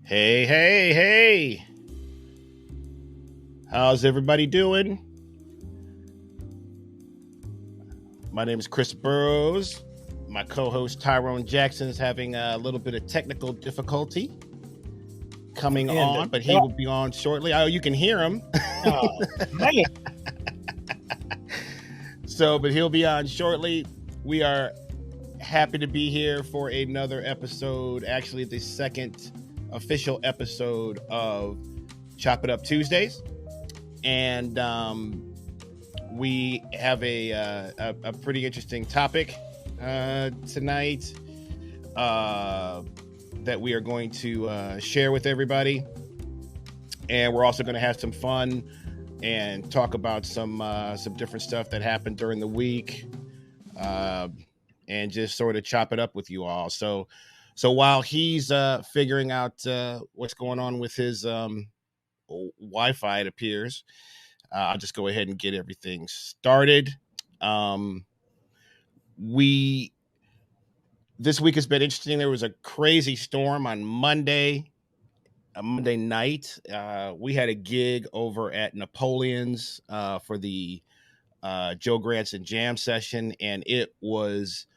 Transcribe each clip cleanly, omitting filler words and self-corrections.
Hey, hey, hey. How's everybody doing? My name is Chris Burroughs. My co-host Tyrone Jackson is having a little bit of technical difficulty coming In the on, but he dark. will be on shortly. Oh, you can hear him. Oh man, But he'll be on shortly. We are happy to be here for another episode, actually the second official episode of Chop It Up Tuesdays. And we have a pretty interesting topic tonight that we are going to share with everybody, and we're also going to have some fun and talk about some different stuff that happened during the week, and just sort of chop it up with you all. So while he's figuring out what's going on with his Wi-Fi, it appears. I'll just go ahead and get everything started. Um, we This week has been interesting. There was a crazy storm on Monday, a Monday night. We had a gig over at Napoleon's for the Joe Granson Jam session, and it was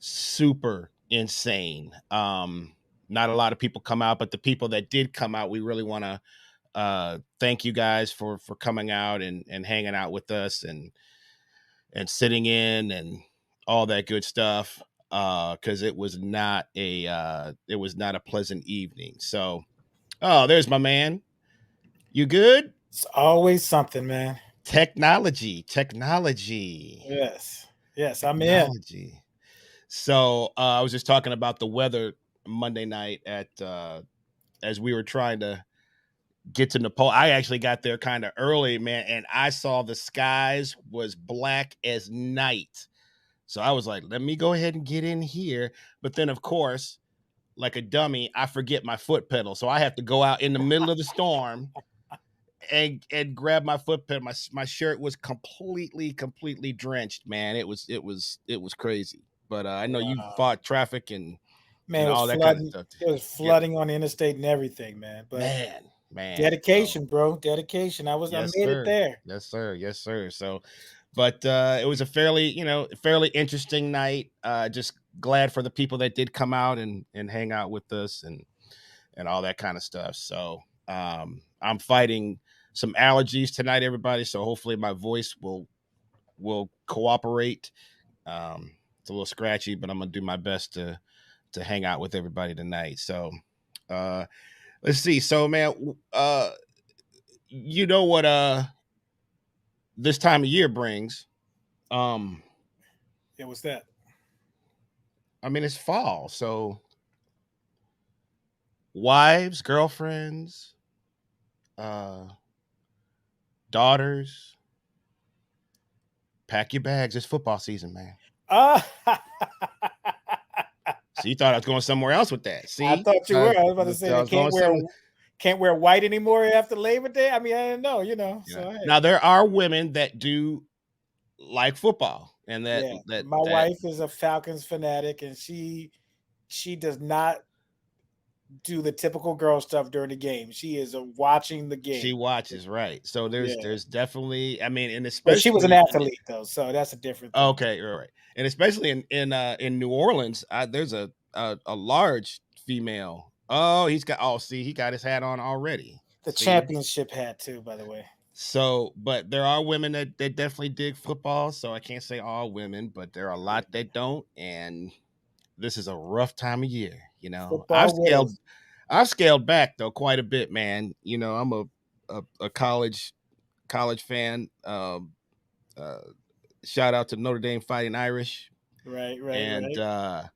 super insane. Not a lot of people come out, but the people that did come out, we really want to thank you guys for coming out and hanging out with us and sitting in and all that good stuff, because it was not a pleasant evening. So, oh, there's my man. You good? it's always something, man. Technology. Yes, yes, I'm in. Technology. So I was just talking about the weather Monday night at as we were trying to get to Nepal. I actually got there kind of early, man, and I saw the skies was black as night. So I was like, let me go ahead and get in here. But then, of course, like a dummy, I forget my foot pedal. So I have to go out in the middle of the storm and grab my foot pedal. My shirt was completely drenched, man. It was crazy. But I know you Wow, fought traffic man, and it was all that kind of flooding. stuff It was to get flooding on the interstate and everything, man. But man. So dedication, bro, dedication. I yes, made it sir. there. Yes, sir. Yes, sir. So, but it was a fairly interesting night. Just glad for the people that did come out and hang out with us and all that kind of stuff. So, I'm fighting some allergies tonight, everybody. So hopefully my voice will cooperate. It's a little scratchy, but I'm gonna do my best to hang out with everybody tonight. So, uh, let's see. So, man, you know what this time of year brings. Um, It was that. I mean, it's fall, so wives, girlfriends, uh, daughters, pack your bags. It's football season, man. Ah, So you thought I was going somewhere else with that? I See, thought you were. I was about to say I they was going somewhere. can't wear white anymore after Labor Day. I mean, I didn't know, Yeah. So hey, Now there are women that do like football, and that yeah. that My that wife is a Falcons fanatic, and she does not do the typical girl stuff during the game. She is watching the she game. watches, right? So there's Yeah, there's definitely, I mean, and but she was an especially athlete though, so that's a different thing. okay, right, and especially in New Orleans, there's a large female. Oh, see, he got his hat on already. The See, championship hat too, by the way. so but there are women that definitely dig football. So I can't say all women, but there are a lot that don't, and this is a rough time of year. Football widows. I've scaled back though quite a bit, man. I'm a college fan. Uh, Shout out to Notre Dame Fighting Irish. Right, right, And right.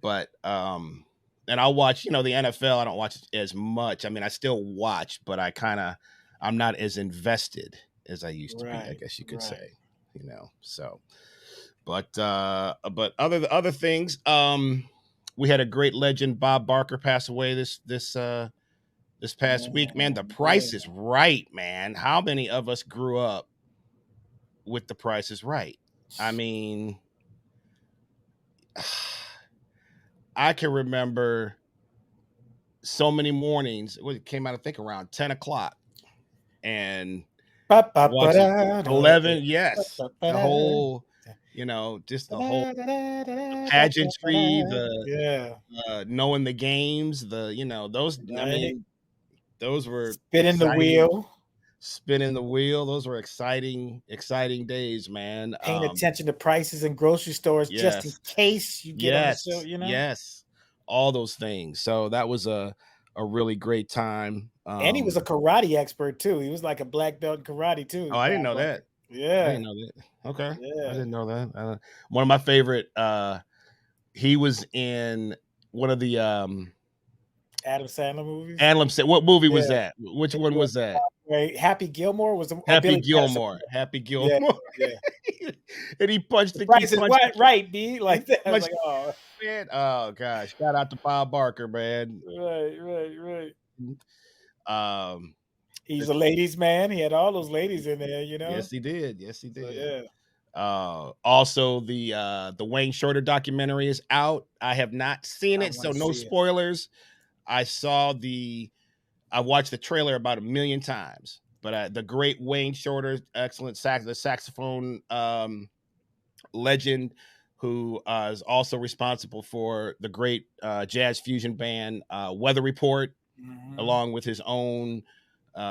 but and I'll watch, the NFL. I don't watch as much. I mean, I still watch, but I'm not as invested as I used to be, I Right, guess you could right. say. So but other things, we had a great legend, Bob Barker, pass away this past week, man. The Man, Price is yeah. Right, man. How many of us grew up with The Price is Right? I mean, I can remember so many mornings. It came out, I think, around 10 o'clock, and Ba, ba, ba, watching da, da, 11. ba, Yes, ba, ba, the da, whole, da, just ba, the whole da, da, da, the da, ba, ba, ba, pageantry, da. Yeah, knowing the games, those. I right. mean, those were Spinning the exciting. wheel, Spinning the wheel. Those were exciting days, man. paying attention to prices in grocery stores just in Yes, case you get on the show. yes, yes. All those things. So that was a really great time. And he was a karate expert too. He was like a black belt in karate Oh, too, I didn't Bob know that. Barker. I Yeah, didn't know that. Okay, I yeah. didn't know that. One of my favorite. He was in one of the Adam Sandler movies. Adam said. What movie was Yeah. that? Which It one was, was that? right, Happy Gilmore was or Happy Billy Madison. Gilmore. Happy Yeah, Gilmore. yeah. And he punched The the he price is punched what right, B, he like that. I was punched like, oh, the man. Oh gosh! Shout out to Bob Barker, man. right, right, right. Um, He's the, a ladies' man. He had all those ladies in there, you know. yes, he did. Yes, he So did. yeah, Also, the Wayne Shorter documentary is out. I have not seen I it, want so to no see it. spoilers. I saw the I watched the trailer about 1 million times. But the great Wayne Shorter, excellent the saxophone legend, who is also responsible for the great jazz fusion band Weather Report, Mhm. along with his own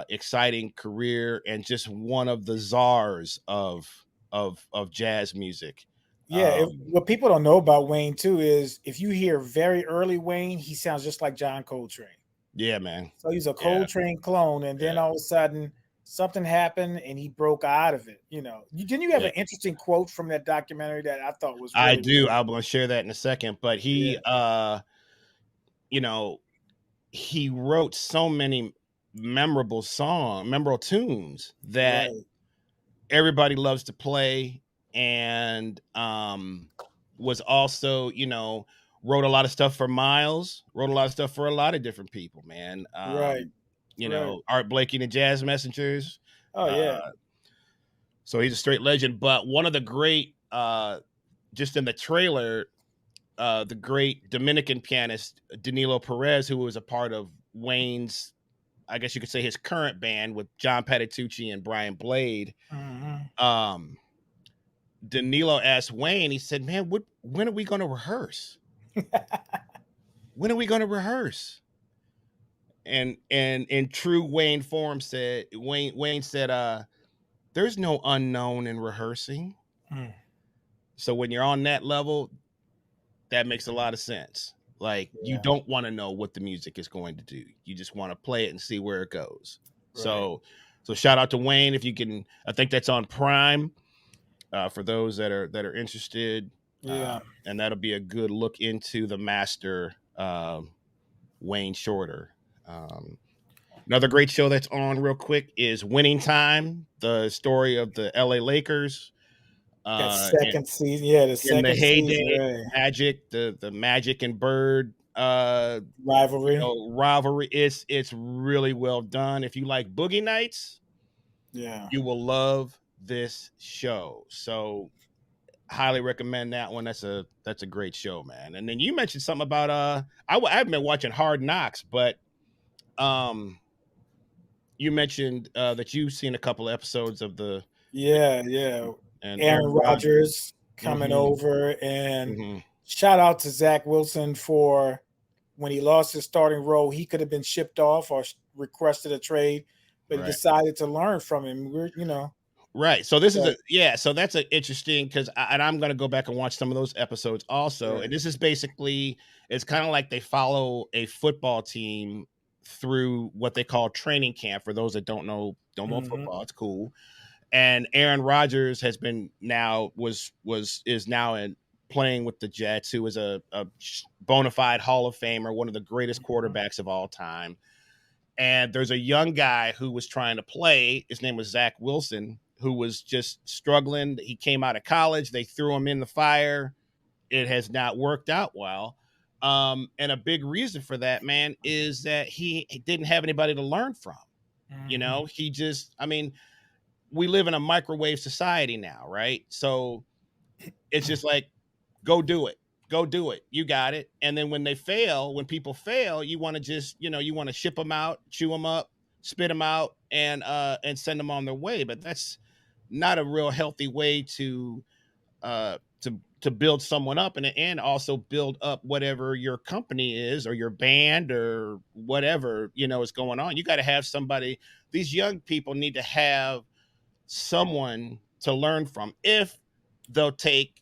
exciting career, and just one of the czars of jazz music. Yeah, Um, what people don't know about Wayne too is if you hear very early Wayne, he sounds just like John Coltrane. yeah, man. So he's a Yeah, Coltrane clone, and then yeah, all of a sudden something happened and he broke out of it. Didn't you have yeah. an interesting quote from that documentary that I thought was I really, do. really I'm good? going to share that in a second. But Yeah, you know, he wrote so many memorable tunes that right, everybody loves to play, and was also, wrote a lot of stuff for Miles, wrote a lot of stuff for a lot of different people, man. right, right. Art Blakey and the Jazz Messengers. Oh yeah. Uh, so he's a straight legend. But one of the great, just in the trailer, the great Dominican pianist Danilo Perez, who was a part of Wayne's, I guess you could say, his current band with John Patitucci and Brian Blade. Hmm. Um, Danilo asked Wayne, he said, "Man, when are we going to rehearse? When are we going to rehearse?" And in true Wayne form, Wayne said, "There's no unknown in rehearsing. Mm, So when you're on that level, that makes a lot of sense. Like, you yeah, don't want to know what the music is going to do. You just want to play it and see where it goes." right. So shout out to Wayne if you can. I think that's on Prime, for those that are interested, Yeah. and that'll be a good look into the master, Wayne Shorter. Um, Another great show that's on real quick is Winning Time, the story of the LA Lakers, That in, second season, yeah, the in the second season, heyday right. Magic, the Magic and Bird, Rivalry. rivalry. It's really well done. If you like Boogie Nights, Yeah. you will love this show. So highly recommend that one. That's a great show, man. And then you mentioned something about I haven't been watching Hard Knocks, but um you mentioned that you've seen a couple of episodes of the Yeah, yeah. and Aaron Aaron Rodgers. Rodgers coming Hmm. over, and Hmm. shout out to Zach Wilson for when he lost his starting role. He could have been shipped off or requested a trade, but he Right. decided to learn from him. Right. So this is Right. so that's a interesting, because and I'm gonna go back and watch some of those episodes also. And Right. this is basically, it's kind of like they follow a football team through what they call training camp. For those that don't know Hmm. football, it's cool. And Aaron Rodgers has been now was is now in playing with the Jets, who is a bona fide Hall of Famer, one of the greatest quarterbacks of all time. And there's a young guy who was trying to play. His name was Zach Wilson, who was just struggling. He came out of college. They threw him in the fire. It has not worked out well. And a big reason for that, man, is that he didn't have anybody to learn from. Hmm. He just, I mean, we live in a microwave society now, right? So it's just like, go do it. go do it. You got it. And then when people fail, you want to just, you want to ship them out, chew them up, spit them out, and send them on their way. But that's not a real healthy way to build someone up, and also build up whatever your company is, or your band, or whatever, is going on. You got to have somebody. These young people need to have someone to learn from, if they'll take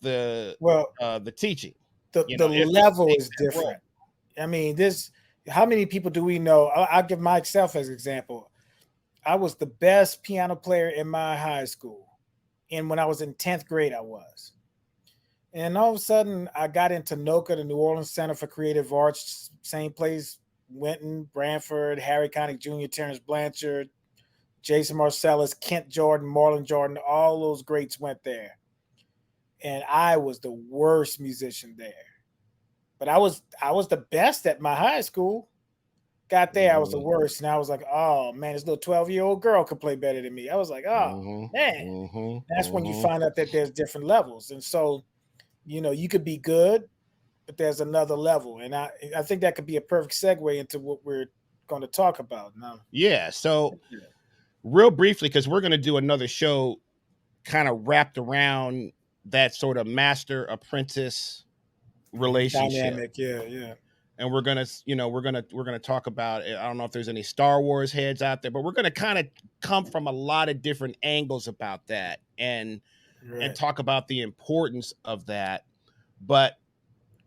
the Well, the teaching, the if they'll level take is that role. different. I mean, this. How many people do we know? I'll give myself as an example. I was the best piano player in my high school, and when I was in 10th grade, I was. And all of a sudden, I got into NOCA, the New Orleans Center for Creative Arts, same place, Winton, Branford, Harry Connick Jr., Terrence Blanchard, Jason Marcellus, Kent Jordan, Marlon Jordan, all those greats went there. And I was the worst musician there. But I was the best at my high school. Got there, I was the Mhm, worst. And I was like, oh man, this little 12-year-old girl could play better than me. I was like, oh mhm, man. mhm, That's when you mhm. find out that there's different levels. And so, you could be good, but there's another level. And I think that could be a perfect segue into what we're going to talk about now. Yeah. So real briefly, because we're going to do another show kind of wrapped around that sort of master apprentice relationship. Dynamic, yeah, yeah. And we're gonna talk about it. I don't know if there's any Star Wars heads out there, but we're gonna kind of come from a lot of different angles about that, and Right. talk about the importance of that. But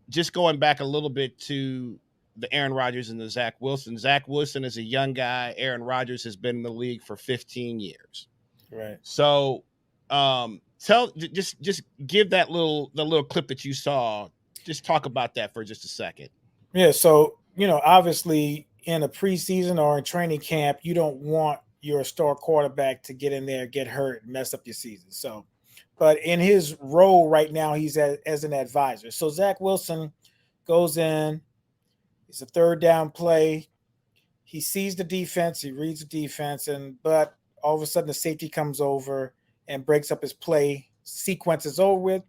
just going back a little bit to the Aaron Rodgers and the Zach Wilson. Zach Wilson is a young guy. Aaron Rodgers has been in the league for 15 years. Right. So just give the little clip that you saw. Just talk about that for just a second. Yeah. So, obviously in a preseason or in training camp, you don't want your star quarterback to get in there, get hurt, and mess up your season. So, but in his role right now, he's as an advisor. So Zach Wilson goes in, it's a third down play. He sees the defense, he reads the defense, but all of a sudden the safety comes over and breaks up his play. Sequence is over with.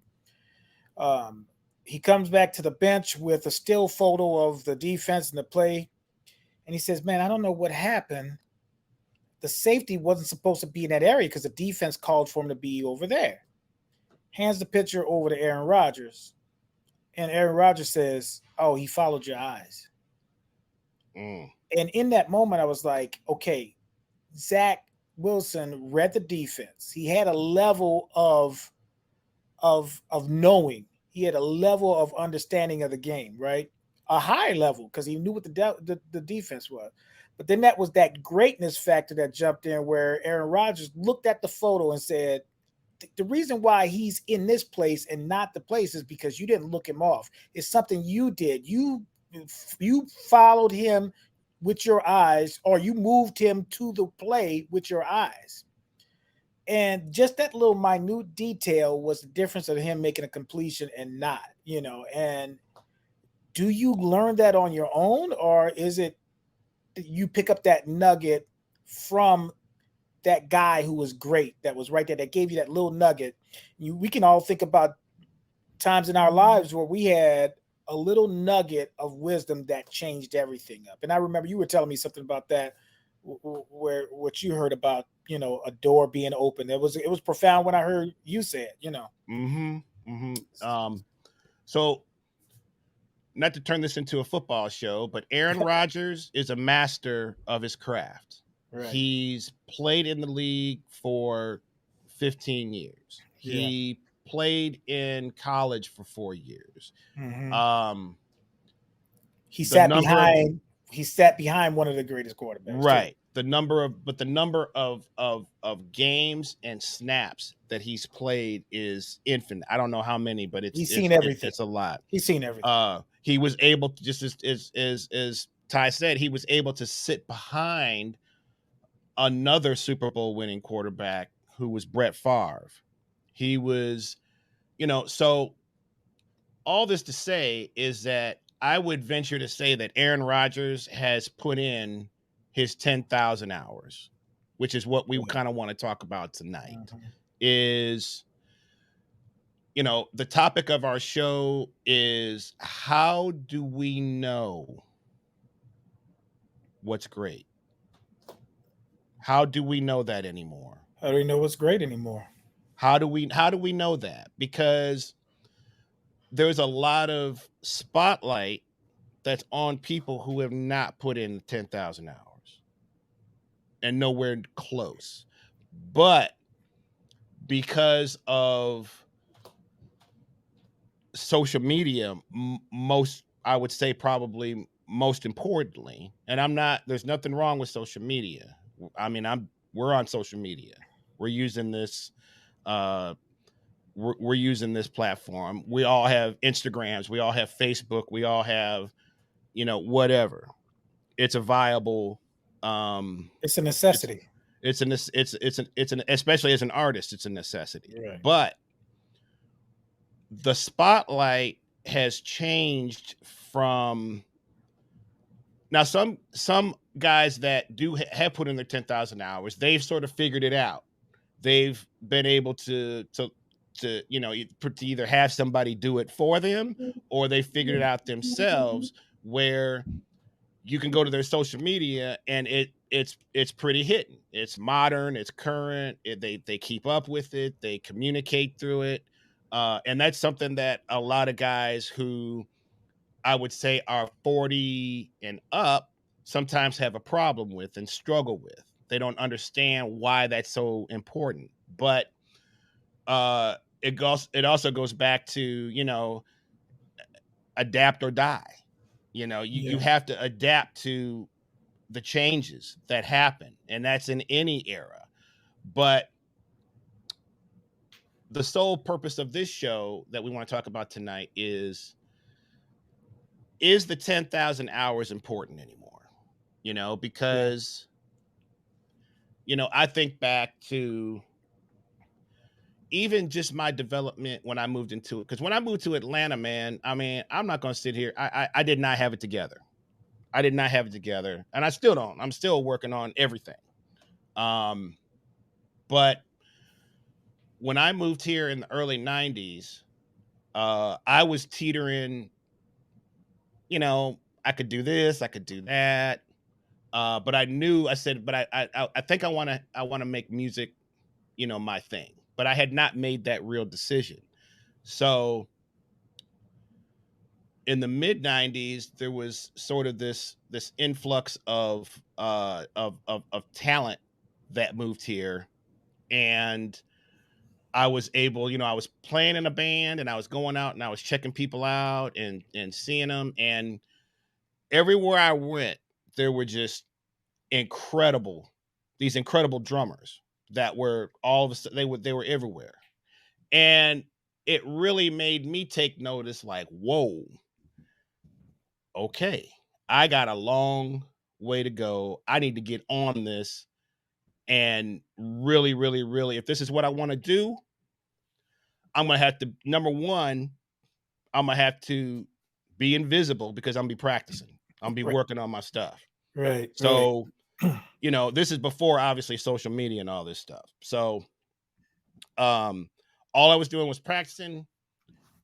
Um, he comes back to the bench with a still photo of the defense and the play, and he says, "Man, I don't know what happened. The safety wasn't supposed to be in that area because the defense called for him to be over there." Hands the picture over to Aaron Rodgers, and Aaron Rodgers says, "Oh, he followed your eyes." Mm. And in that moment, I was like, "Okay, Zach Wilson read the defense. He had a level of knowing. He had a level of understanding of the game, right? A high level because he knew what the defense was. But then that was that greatness factor that jumped in where Aaron Rodgers looked at the photo and said, the reason why he's in this place and not the place is because you didn't look him off. It's something you did. You followed him with your eyes, or you moved him to the play with your eyes. And just that little minute detail was the difference of him making a completion and not. And do you learn that on your own, or is it you pick up that nugget from that guy who was great, that was right there, that gave you that little nugget? We can all think about times in our lives where we had a little nugget of wisdom that changed everything up. And I remember you were telling me something about that, where what you heard about, a door being open. It was profound when I heard you say it. Mm-hmm. Mm-hmm. So not to turn this into a football show, but Aaron Rodgers is a master of his craft. Right. He's played in the league for 15 years. Yeah. He played in college for 4 years. Hmm. Um, He the sat number of behind. He sat behind one of the greatest quarterbacks too. Right. The number of games and snaps that he's played is infinite. I don't know how many, but it's He's it's seen it's, everything. it's a lot. He's seen everything. He was able to, just as Ty said, he was able to sit behind another Super Bowl winning quarterback who was Brett Favre. He was, so all this to say is that I would venture to say that Aaron Rodgers has put in his 10,000 hours, which is what we Yeah. kind of want to talk about tonight. Mhm. Is the topic of our show is, how do we know what's great? How do we know that anymore? How do we know what's great anymore? How do we know that? Because there's a lot of spotlight that's on people who have not put in 10,000 hours and nowhere close. But because of social media, most, I would say, probably most importantly, and there's nothing wrong with social media. I mean, we're on social media. We're using this uh we're using this platform. We all have Instagrams, we all have Facebook, we all have, whatever. It's a viable, It's a it's necessity. it's an especially as an artist, it's a necessity. Right. But the spotlight has changed from, now some guys that do have put in their 10,000 hours, they've sort of figured it out. They've been able to either have somebody do it for them, or they figured it out themselves, where you can go to their social media and it's pretty hidden. It's modern, it's current, they keep up with it, they communicate through it. And that's something that a lot of guys who I would say are 40 and up sometimes have a problem with and struggle with. They don't understand why that's so important. But it also goes back to, adapt or die. You Yeah. have to adapt to the changes that happen, and that's in any era. But the sole purpose of this show that we want to talk about tonight is the 10,000 hours important anymore? Yeah. Because I think back to even just my development when I moved into it. Because when I moved to Atlanta, man, I mean, I'm not going to sit here. I did not have it together. I did not have it together, and I still don't. I'm still working on everything. Um, but when I moved here in the early '90s, I was teetering. I could do this, I could do that. But I knew, I said, but I think I want to make music, my thing. But I had not made that real decision. So in the mid '90s, there was sort of this influx of talent that moved here, and I was able, I was playing in a band, and I was going out and I was checking people out and seeing them, and everywhere I went, there were just incredible, these incredible drummers that were all of a sudden they were everywhere, and it really made me take notice. Like, whoa, okay, I got a long way to go. I need to get on this and really, really, really, if this is what I want to do, I'm gonna have to, number one, I'm gonna have to be invisible because I'm gonna be practicing. I'm gonna be Right. working on my stuff. Right. Right. So, this is before obviously social media and all this stuff. So, um, all I was doing was practicing.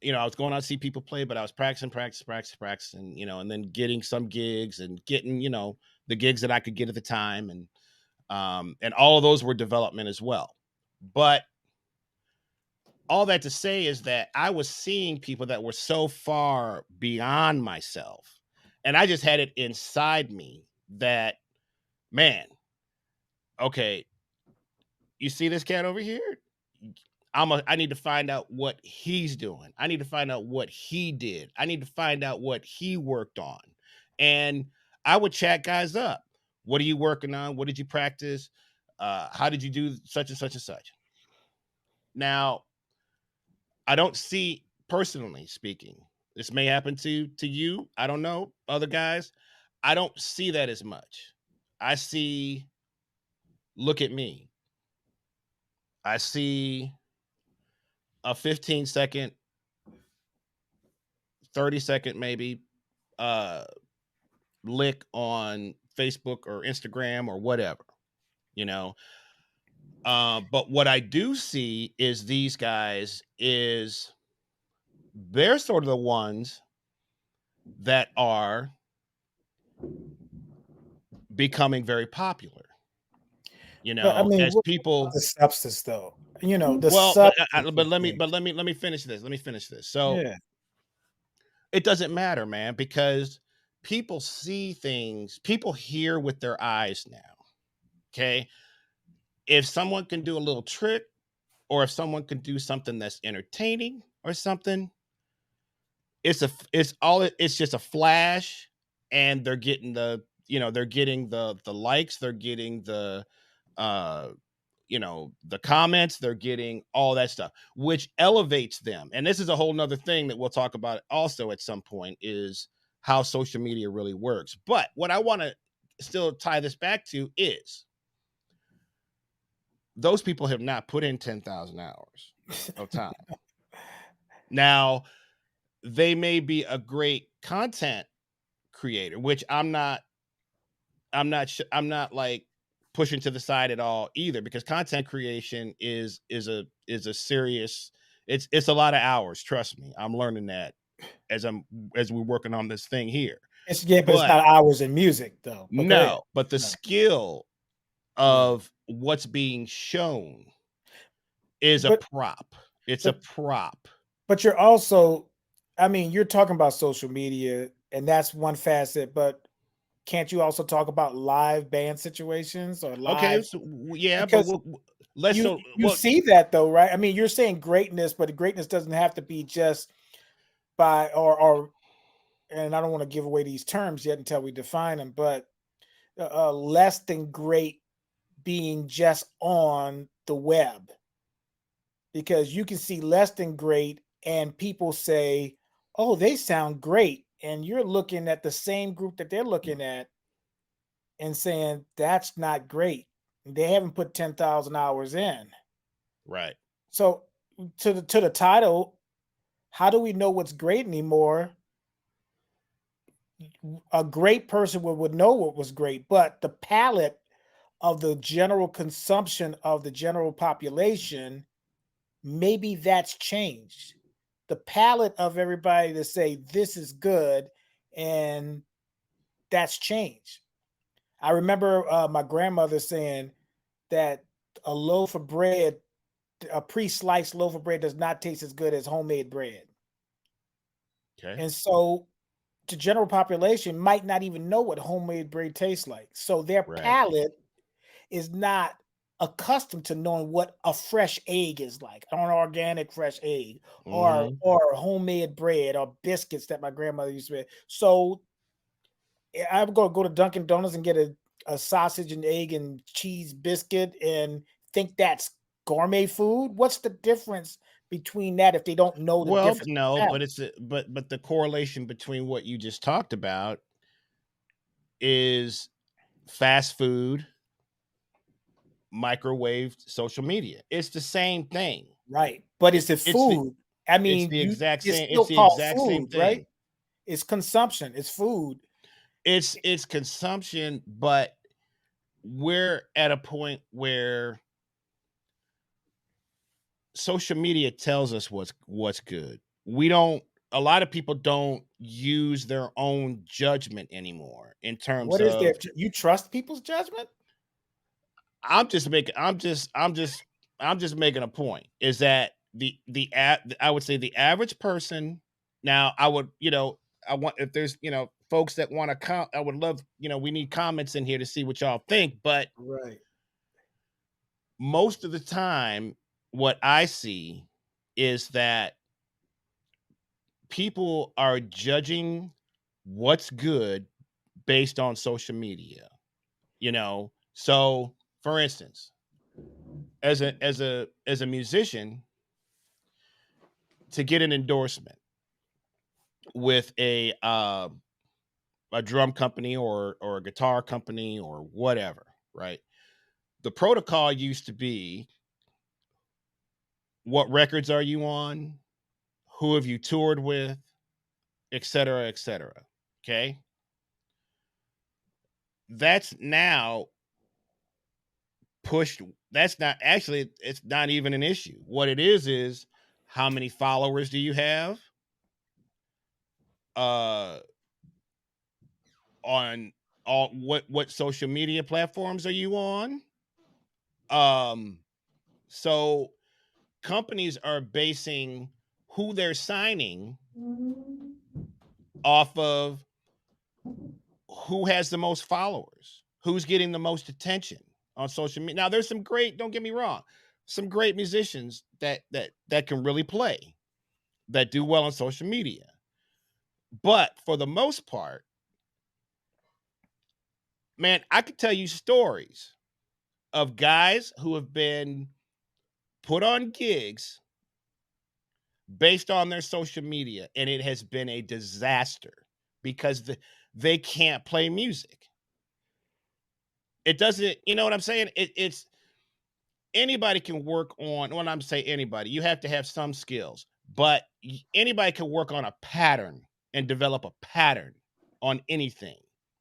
I was going out to see people play, but I was practicing, and then getting some gigs and getting, the gigs that I could get at the time. And all of those were development as well. But all that to say is that I was seeing people that were so far beyond myself. And I just had it inside me that, man, okay, you see this cat over here? I need to find out what he's doing. I need to find out what he did. I need to find out what he worked on. And I would chat guys up. What are you working on? What did you practice? How did you do such and such and such? Now, I don't see, personally speaking, this may happen to you. I don't know, other guys. I don't see that as much. I see, look at me. I see a 15-second, 30-second maybe uh lick on Facebook or Instagram or whatever, you know. But what I do see is these guys is they're sort of the ones that are becoming very popular, But I mean, as what about people. the substance though? You know, the Well, substance of let me things. finish this. Let me finish this. So Yeah. it doesn't matter, man, because people see things, people hear with their eyes now. Okay. If someone can do a little trick, or if someone can do something that's entertaining or something, it's just a flash, and they're getting they're getting the likes, they're getting uh the comments, they're getting all that stuff, which elevates them. And this is a whole nother thing that we'll talk about also at some point, is how social media really works. But what I want to still tie this back to is those people have not put in 10,000 hours of time. Now, they may be a great content creator, which I'm not like pushing to the side at all either, because content creation is a serious, it's a lot of hours. Trust me, I'm learning that as we're working on this thing here. It's yeah, but it's But not hours in music though. But go ahead. no, but the No. skill Yeah. of what's being shown is a But prop. It's a but prop. but you're also, I mean, you're talking about social media, and that's one facet, but can't you also talk about live band situations or Okay, live so yeah, but because let's so you well. see that though, right? I mean, you're saying greatness, but greatness doesn't have to be just by or and I don't want to give away these terms yet until we define them, but less than great being just on the web, because you can see less than great and people say, "Oh, they sound great." And you're looking at the same group that they're looking at and saying, "That's not great. They haven't put 10,000 hours in." Right. So to the title, how do we know what's great anymore? A great person would know what was great, but the palate of the general consumption of the general population, maybe that's changed. The palate of everybody to say this is good, and that's changed. I remember my grandmother saying that a loaf of bread, a pre-sliced loaf of bread, does not taste as good as homemade bread. Okay. And so the general population might not even know what homemade bread tastes like. So their Right. palate is not accustomed to knowing what a fresh egg is like, or an organic fresh egg, Hmm. or homemade bread or biscuits that my grandmother used to make. So I'm gonna go to Dunkin' Donuts and get a sausage and egg and cheese biscuit and think that's gourmet food. What's the difference between that if they don't know the Well, difference no, in but palate? but the correlation between what you just talked about is fast food, microwaved, social media. It's the same thing. Right. But It, is it it's the food? I mean, it's it's still the called exact same food, right? thing. It's consumption, it's food. It's consumption, but we're at a point where social media tells us what's good. We don't A lot of people don't use their own judgment anymore in terms What is there? of. You trust people's judgment? I'm just making I'm just making a point, is that I would say the average person. Now I would, I want, if there's, folks that want to I would love, we need comments in here to see what y'all think, but Right. most of the time what I see is that people are judging what's good based on social media, So, for instance, as a musician, to get an endorsement with a drum company, or a guitar company, or whatever, right? The protocol used to be, what records are you on? Who have you toured with? Et cetera, et cetera. Okay. That's now pushed. That's not actually, it's not even an issue. What it is how many followers do you have? uh on all what social media platforms are you on? Um so companies are basing who they're signing off of who has the most followers, who's getting the most attention on social media. Now, there's some great, don't get me wrong, some great musicians that can really play, that do well on social media. But for the most part, man, I could tell you stories of guys who have been put on gigs based on their social media, and it has been a disaster because they can't play music. It doesn't, you know what I'm saying? It's anybody can work on, when I'm saying anybody, you have to have some skills, but anybody can work on a pattern and develop a pattern on anything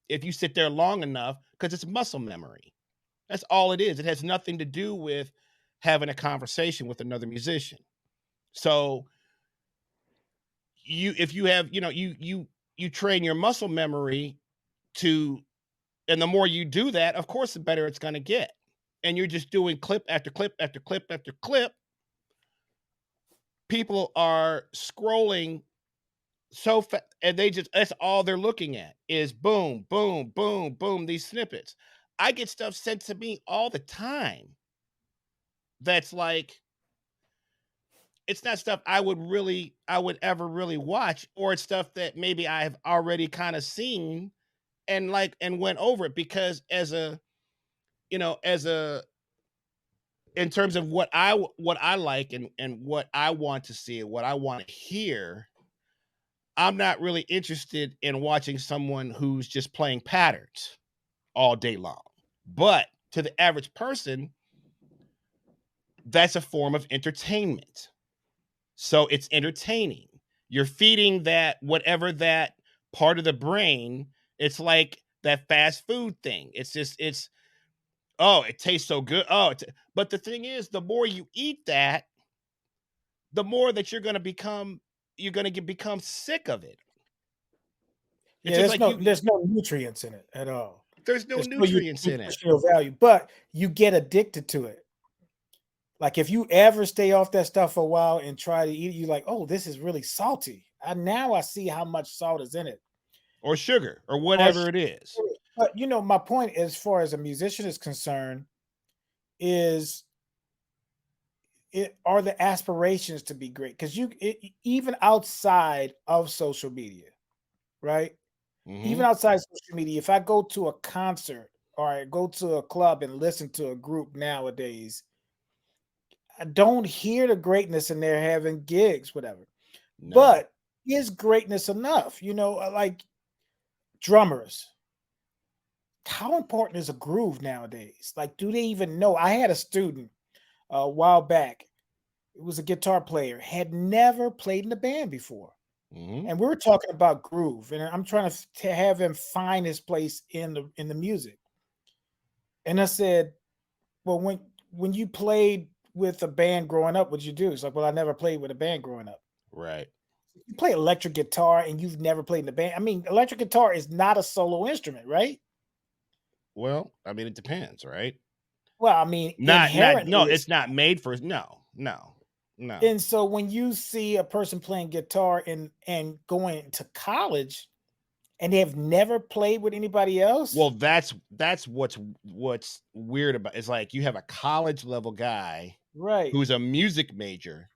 if you sit there long enough, because it's muscle memory. That's all it is. It has nothing to do with having a conversation with another musician. So if you have, you train your muscle memory to, and the more you do that, of course the better it's going to get. And you're just doing clip after clip after clip after clip. People are scrolling so fast, and that's all they're looking at is boom, boom, boom, boom, these snippets. I get stuff sent to me all the time that's like, it's not stuff I would ever really watch, or it's stuff that maybe I have already kind of seen and went over it, because as a in terms of what I like and what I want to see and what I want to hear, I'm not really interested in watching someone who's just playing patterns all day long. But to the average person, that's a form of entertainment. So it's entertaining. You're feeding that, whatever that part of the brain, it's like that fast food thing. It's oh, it tastes so good. But the thing is, the more you eat that, the more that you're going to become sick of it. It's Yeah, just like there's no nutrients in it at all. there's no There's no nutrients in it. nutritional value, but you get addicted to it. Like if you ever stay off that stuff for a while and try to eat, you like, oh, this is really salty. Now I see how much salt is in it. Or sugar or Or whatever sh- it is. but my point as far as a musician is concerned is it are the aspirations to be great, because even outside of social media, right? Even Mhm. outside social media, if I go to a concert or I go to a club and listen to a group nowadays, I don't hear the greatness in there having gigs, whatever. No. But is greatness enough? Like drummers, how important is a groove nowadays? Like, do they even know? I had a student a while back. It was a guitar player, had never played in a band before. Mhm. And we were talking about groove, and I'm trying to have him find his place in the music. And I said, "Well, when you played with a band growing up, what'd you do?" It's like, "Well, I never played with a band growing up." Right. You play electric guitar and you've never played in a band. I mean, electric guitar is not a solo instrument, right? Well, I mean, it depends, right? Well, I mean, Not no, inherently it's it's not not. made for, no, no, no. And so when you see a person playing guitar and going to college and they have never played with anybody Well, else, that's what's weird about, it's like you have a college level guy right? who's a music major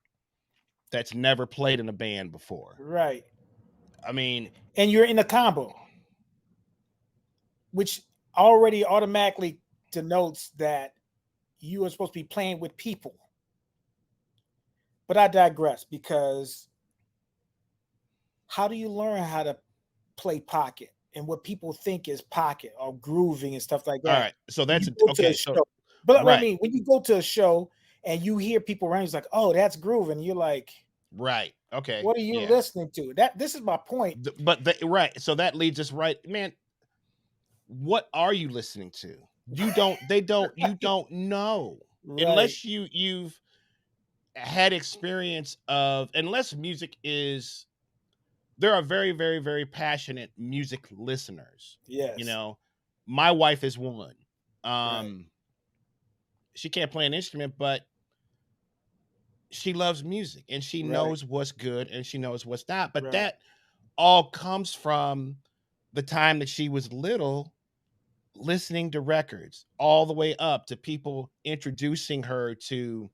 that's never played in a band before. Right. I mean, And you're in a combo, which already automatically denotes that you are supposed to be playing with people. But I digress, because how do you learn how to play pocket and what people think is pocket or grooving and stuff like all that? right. So When that's you go to a okay. So show, but what I right, mean, when you go to a show and you hear people around, it's like, oh, that's grooving. You're like, right. Okay. what are you Yeah. listening to? This is my point. Right. So that leads us right, man. What are you listening to? You don't know Right. unless you've had experience of, unless music is there are very, very, very passionate music listeners. You Yes. know, my wife is one. Right. She can't play an instrument, but she loves music and she Right. knows what's good and she knows what's not. But Right. that all comes from the time that she was little, listening to records, all the way up to people introducing her to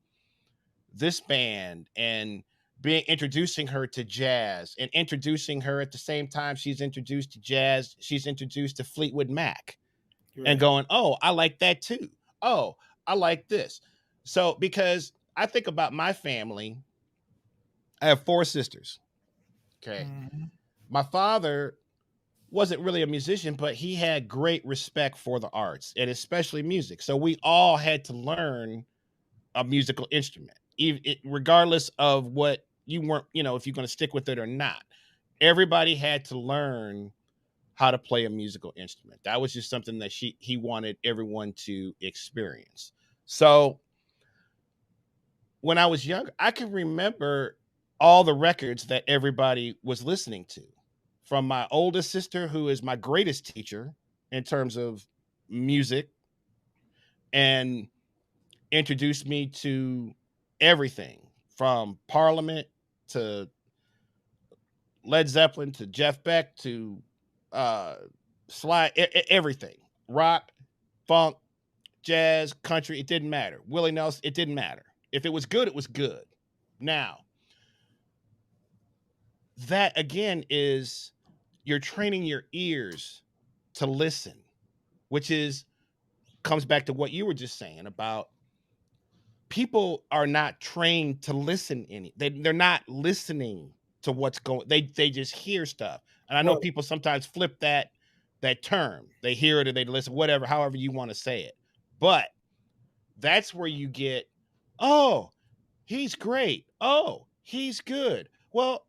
this band and being introducing her to jazz and introducing her at the same time she's introduced to jazz, she's introduced to Fleetwood Mac and Right. going, "Oh, I like that too. Oh, I like this." So because I think about my family, I have four sisters. Okay. Mhm. My father wasn't really a musician, but he had great respect for the arts and especially music. So we all had to learn a musical instrument, regardless of what you weren't, if you're going to stick with it or not. Everybody had to learn how to play a musical instrument. That was just something that he wanted everyone to experience. So when I was younger, I can remember all the records that everybody was listening to. From my oldest sister, who is my greatest teacher in terms of music, and introduced me to everything from Parliament to Led Zeppelin to Jeff Beck to uh Sly, everything. Rock, funk, jazz, country, it didn't matter. Willie Nelson, it didn't matter. If it was good, it was good. Now, that again is you're training your ears to listen, which is comes back to what you were just saying about people are not trained to listen they're not listening to what's going, they just hear stuff. And I know Well, people sometimes flip that term. They hear it or they listen, whatever, however you want to say it. But that's where you get, oh, he's great. Oh, he's good. Well,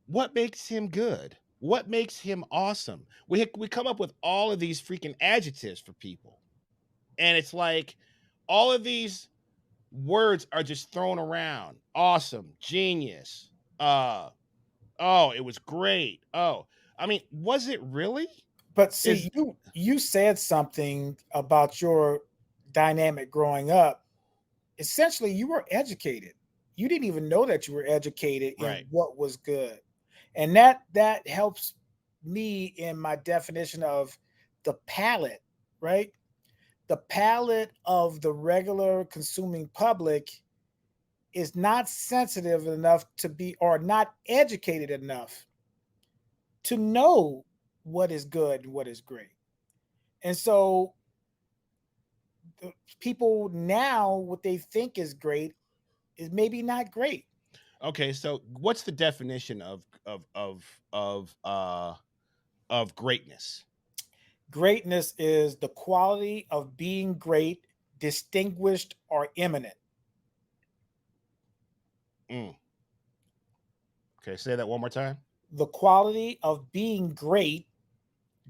what makes him good? What makes him awesome? We come up with all of these freaking adjectives for people. And it's like all of these words are just thrown around. Awesome, genius. Uh oh, it was great. Oh, I mean, was it really? but Is see, you said something about your dynamic growing up. Essentially, you were educated. You didn't even know that you were educated in right. what was good. And that helps me in my definition of the palate, right? The palate of the regular consuming public is not sensitive enough to be, or not educated enough to know what is good and what is great. And so the people now, what they think is great is maybe not great. Okay, so what's the definition of greatness? Greatness is the quality of being great, distinguished, or eminent. Mm. Okay, say that one more time. The quality of being great,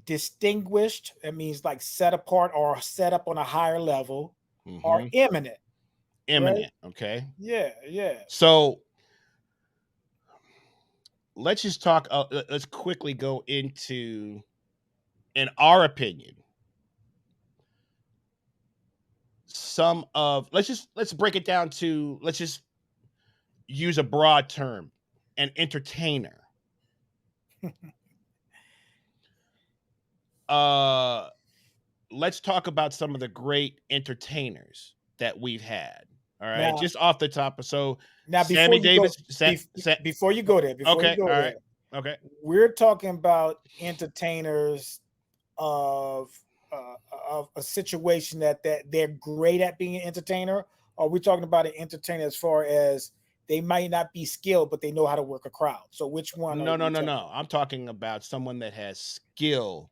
distinguished, that means like set apart or set up on a higher level, or Mm-hmm. eminent, right? Eminent. Okay. Yeah, yeah. So let's just talk. Let's quickly go into, in our opinion, some of, let's break it down to, let's just use a broad term, an entertainer. Uh let's talk about some of the great entertainers that we've had. All right, Now, just off the top. So now before Sammy you go, Davis. before you go there, before you Okay, go all right, there, okay. we're talking about entertainers of of a situation that they're great at being an entertainer, or we're talking about an entertainer as far as they might not be skilled, but they know how to work a crowd. So which one are No, no, we no, talking no. I'm talking about someone that has skill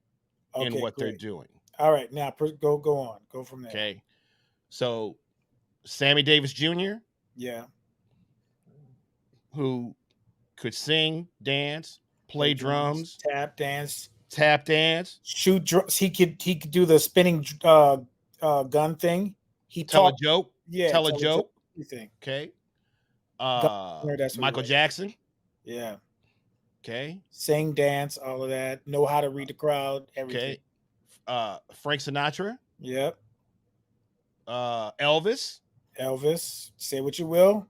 about? in Okay, what they're great. doing. All right, now go on, go from there. Okay, so Sammy Davis Jr., Yeah, who could sing, dance, play play drums, drums, tap dance, tap dance, shoot drums. He could do the spinning gun thing. He tell a taught. joke, Yeah, tell a tell a joke. joke. You think Okay. gun? That's what he Michael was. Jackson, Yeah, Okay. Sing, dance, all of that. Know how to read the crowd, everything. Okay. Frank Sinatra, Yep. Elvis. Elvis, say what you will.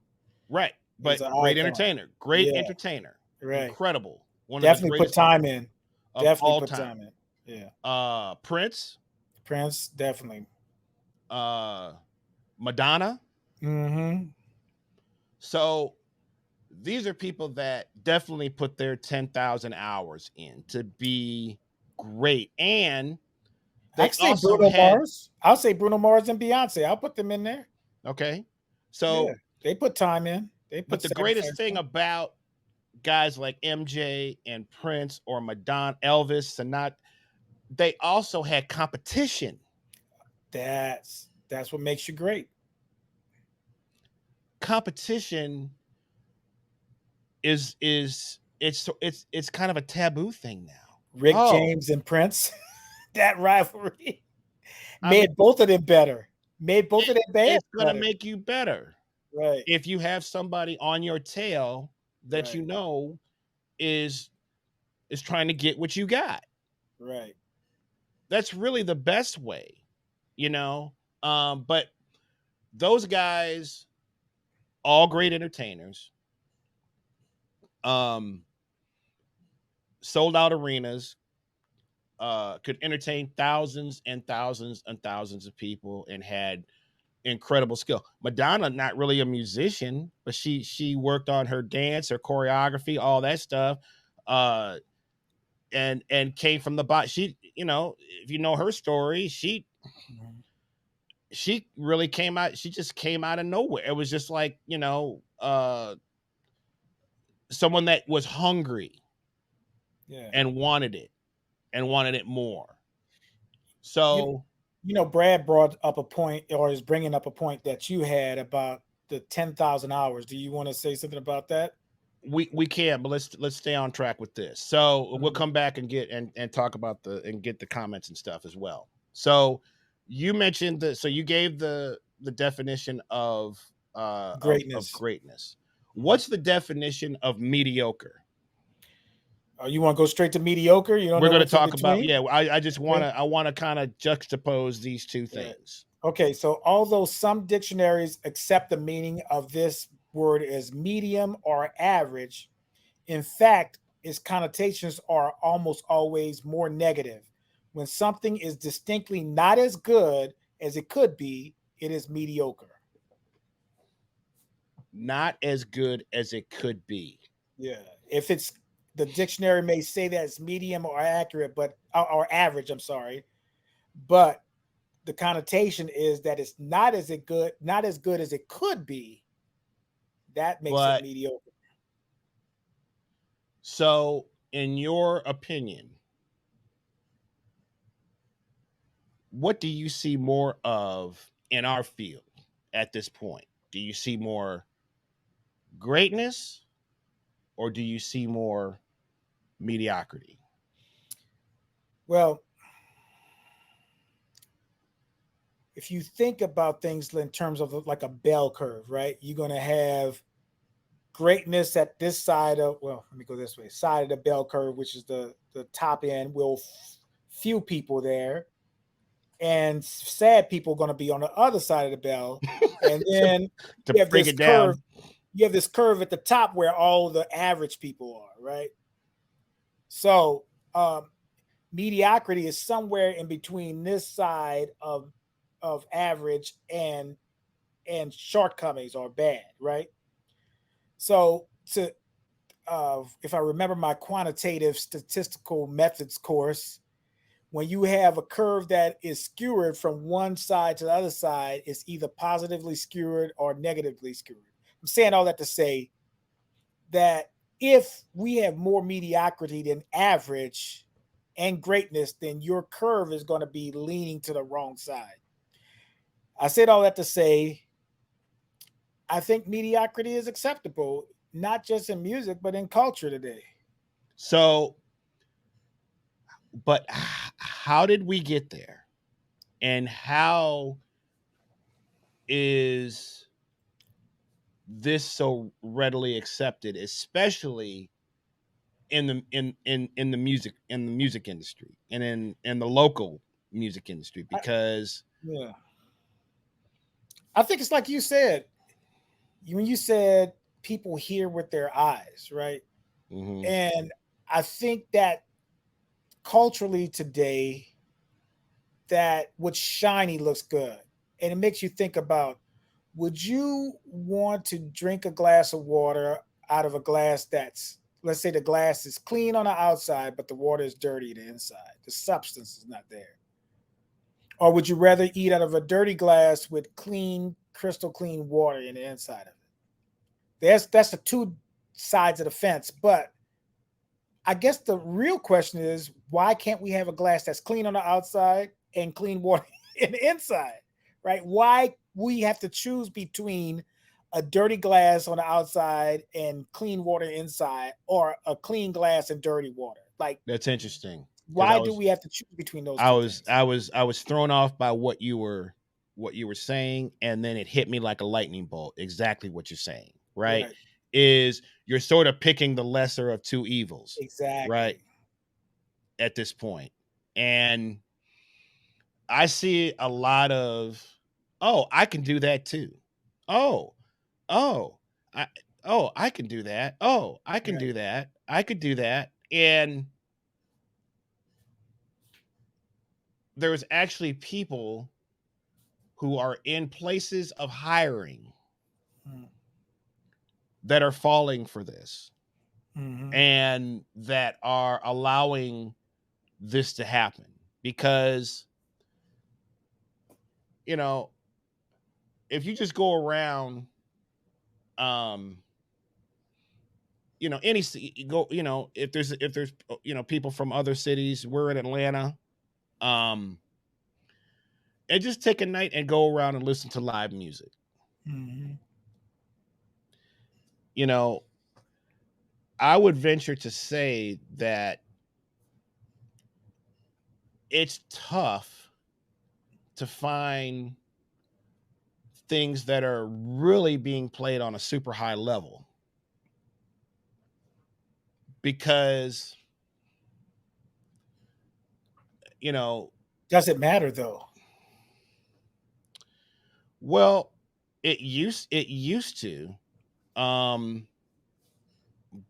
Right. He's But an great icon. entertainer. Great Yeah, entertainer. right. Incredible. One of the Definitely put greatest time in. of Definitely all put time. time in. Yeah. Prince, Prince, definitely. uh, Madonna. Mm-hmm. So these are people that definitely put their 10,000 hours in to be great. And I they could say also Bruno had, Mars. I'll say Bruno Mars and Beyonce. I'll put them in there. okay. Yeah. So, They put time in. They but put the greatest sacrifice thing in. about guys like MJ and Prince or Madonna, Elvis, and not, they also had competition. That's what makes you great. Competition is it's kind of a taboo thing now. Rick Oh, James and Prince. That rivalry I mean, made both of them better. Made both of their bands it's gonna better. make you better Right. if you have somebody on your tail that Right. you know is is trying to get what you got. Right. That's really the best way, you know. But those guys, all great entertainers, um, sold out arenas, could entertain thousands and thousands and thousands of people, and had incredible skill. Madonna, not really a musician, but she worked on her dance, her choreography, all that stuff. Uh, and came from the bot. She, you know, if you know her story, Mhm. she really came out. She just came out of nowhere. It was just like, you know, someone that was hungry Yeah. and wanted it more. You So Brad brought up a point, or is bringing up a point that you had about the 10,000 hours. Do you want to say something about that? we can, but let's stay on track with this. So we'll Mhm. come back and get and talk about the and get the comments and stuff as well. So you mentioned the so you gave the definition of Greatness. greatness. Mhm. What's the definition of mediocre? You want to go straight to mediocre? You don't We're know going to what's in talk about, between? yeah, I just want Okay. to kind of juxtapose these two Right. things. Okay. So, although some dictionaries accept the meaning of this word as medium or average, in fact, its connotations are almost always more negative. When something is distinctly not as good as it could be, it is mediocre. Not as good as it could be. Yeah. If it's the dictionary may say that it's medium or accurate, but or average, I'm sorry, but the connotation is that it's not as good as it could be. That makes it But mediocre. so in your opinion, what do you see more of in our field at this point? Do you see more greatness or do you see more mediocrity? Well, if you think about things in terms of like a bell curve, right? You're going to have greatness at this side of, well, let me go this way, side of the bell curve, which is the top end, will few people there, and sad people are going to be on the other side of the bell, and to, then to you have break this it curve. down. You have this curve at the top where all the average people are, right? So mediocrity is somewhere in between this side of average and shortcomings or bad, right? So to if I remember my quantitative statistical methods course, when you have a curve that is skewered from one side to the other side, it's either positively skewered or negatively skewered. I'm saying all that to say that if we have more mediocrity than average and greatness, then your curve is going to be leaning to the wrong side. I said all that to say I think mediocrity is acceptable, not just in music, but in culture today. So, but how did we get there? And how is this so readily accepted, especially in the music industry and in the local music industry I, because yeah, I think it's like you said when you said people hear with their eyes, right? mhm, And I think that culturally today, that what's shiny looks good, and it makes you think about: would you want to drink a glass of water out of a glass that's, let's say, the glass is clean on the outside, but the water is dirty the inside, the substance is not there? Or would you rather eat out of a dirty glass with clean, crystal clean water in the inside of it? That's the two sides of the fence. But I guess the real question is, why can't we have a glass that's clean on the outside and clean water in the inside? Right? Why we have to choose between a dirty glass on the outside and clean water inside, or a clean glass and dirty water? Like, that's interesting because why do we have to choose between those I two was things? I was I was thrown off by what you were saying, and then it hit me like a lightning bolt. Exactly what you're saying, right? Right. Is you're sort of picking the lesser of two evils, right? Exactly. At this point, and I see a lot of, oh, I can do that too. Oh, oh, I I can do that. Oh, I can Right. do that. I could do that. And there's actually people who are in places of hiring that are falling for this Mm-hmm. and that are allowing this to happen because, you know, if you just go around, um any you go, if there's people from other cities, we're in Atlanta, um and just take a night and go around and listen to live music. Mm-hmm. you know I would venture to say that it's tough to find things that are really being played on a super high level because, you know Does it matter though? well, it used to, um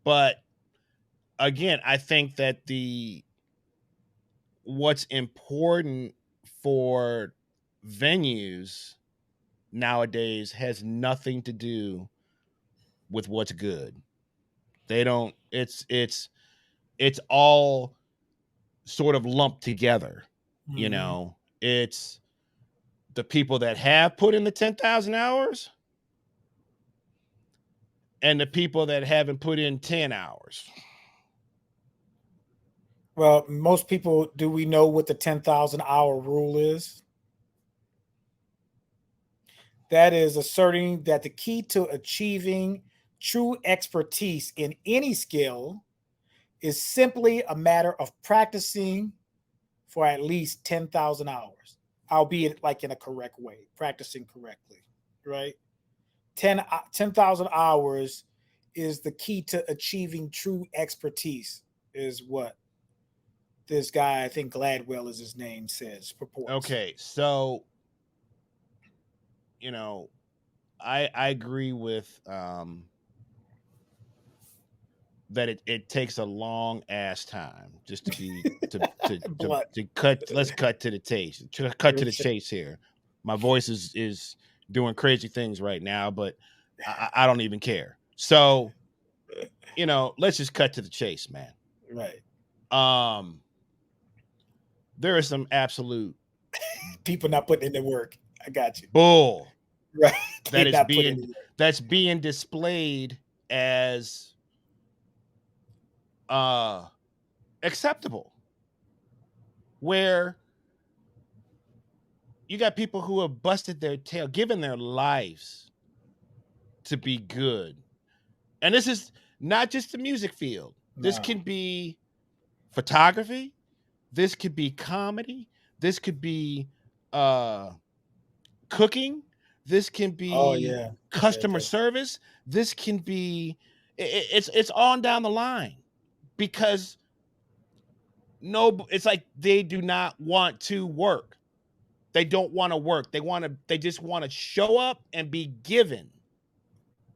but again, I think that the what's important for venues nowadays has nothing to do with what's good. They don't it's all sort of lumped together. Mm-hmm. It's the people that have put in the 10,000 hours and the people that haven't put in 10 hours. Well, most people, do we know what the 10,000 hour rule is? That is asserting that the key to achieving true expertise in any skill is simply a matter of practicing for at least 10,000 hours, albeit like in a correct way, practicing correctly, right? 10,000 hours is the key to achieving true expertise, is what this guy, I think Gladwell is his name, says, purports. Okay, so, you know, I agree with that it takes a long ass time just to be Blunt. to cut. Let's cut to the chase. Cut to the chase here. My voice is doing crazy things right now, but I don't even care. So, let's just cut to the chase, man. Right. Um, there is some absolute People not putting in the work. I got you. bull Right. that They is not putting in being the work. that's being displayed as uh acceptable, where you got people who have busted their tail, given their lives to be good. And this is not just the music field. This No. can be photography, this could be comedy, this could be uh cooking, this can Oh be yeah. Yeah, customer definitely. service, this can be it's on down the line. because no, it's like they do not want to work. They don't want to work. They just want to show up and be given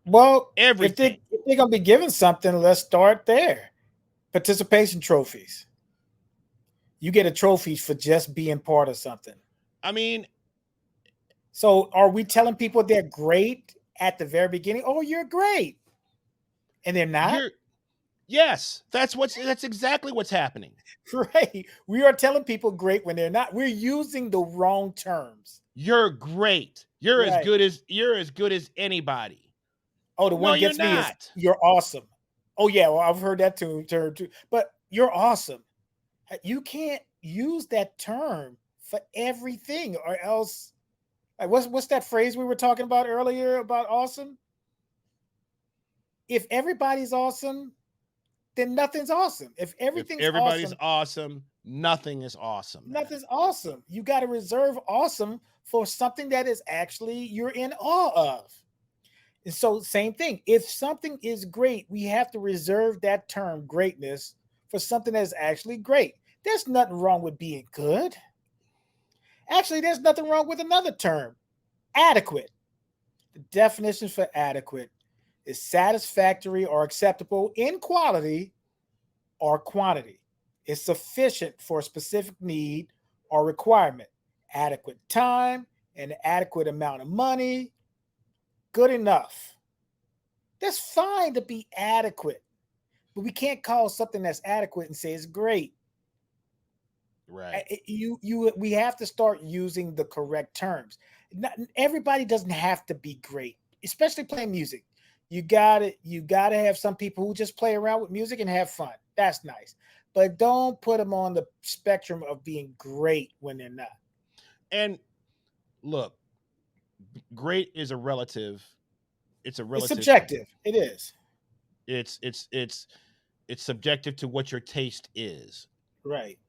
Well, everything. if they're gonna be given something, let's start there. Participation trophies. You get a trophy for just being part of something. I mean, So are we telling people they're great at the very beginning? Oh, you're great. And they're not? yes, that's exactly what's happening. Right. We are telling people great when they're not. We're using the wrong terms. You're great. Right. You're as good as anybody. Oh, the No, one you're gets me is not. you're awesome. Oh, yeah. Well, I've heard that term too. But you're awesome. You can't use that term for everything, or else. Like, what's that phrase we were talking about earlier about awesome? If everybody's awesome, then nothing's awesome. If If everything's everybody's awesome, awesome, nothing is awesome, man. nothing's awesome. You got to reserve awesome for something that is actually you're in awe of. And so, same thing. If something is great, we have to reserve that term greatness for something that is actually great. There's nothing wrong with being good. Actually, there's nothing wrong with another term, adequate. The definition for adequate is satisfactory or acceptable in quality or quantity. It's sufficient for a specific need or requirement. Adequate time, an adequate amount of money, good enough. That's fine to be adequate, but we can't call something that's adequate and say it's great. Right. We have to start using the correct terms. Not, everybody doesn't have to be great, especially playing music. You gotta have some people who just play around with music and have fun. That's nice, but don't put them on the spectrum of being great when they're not. And look, great is a relative. It's a It's relative thing. subjective. It is. It's it's it's it's subjective to what your taste is. Right.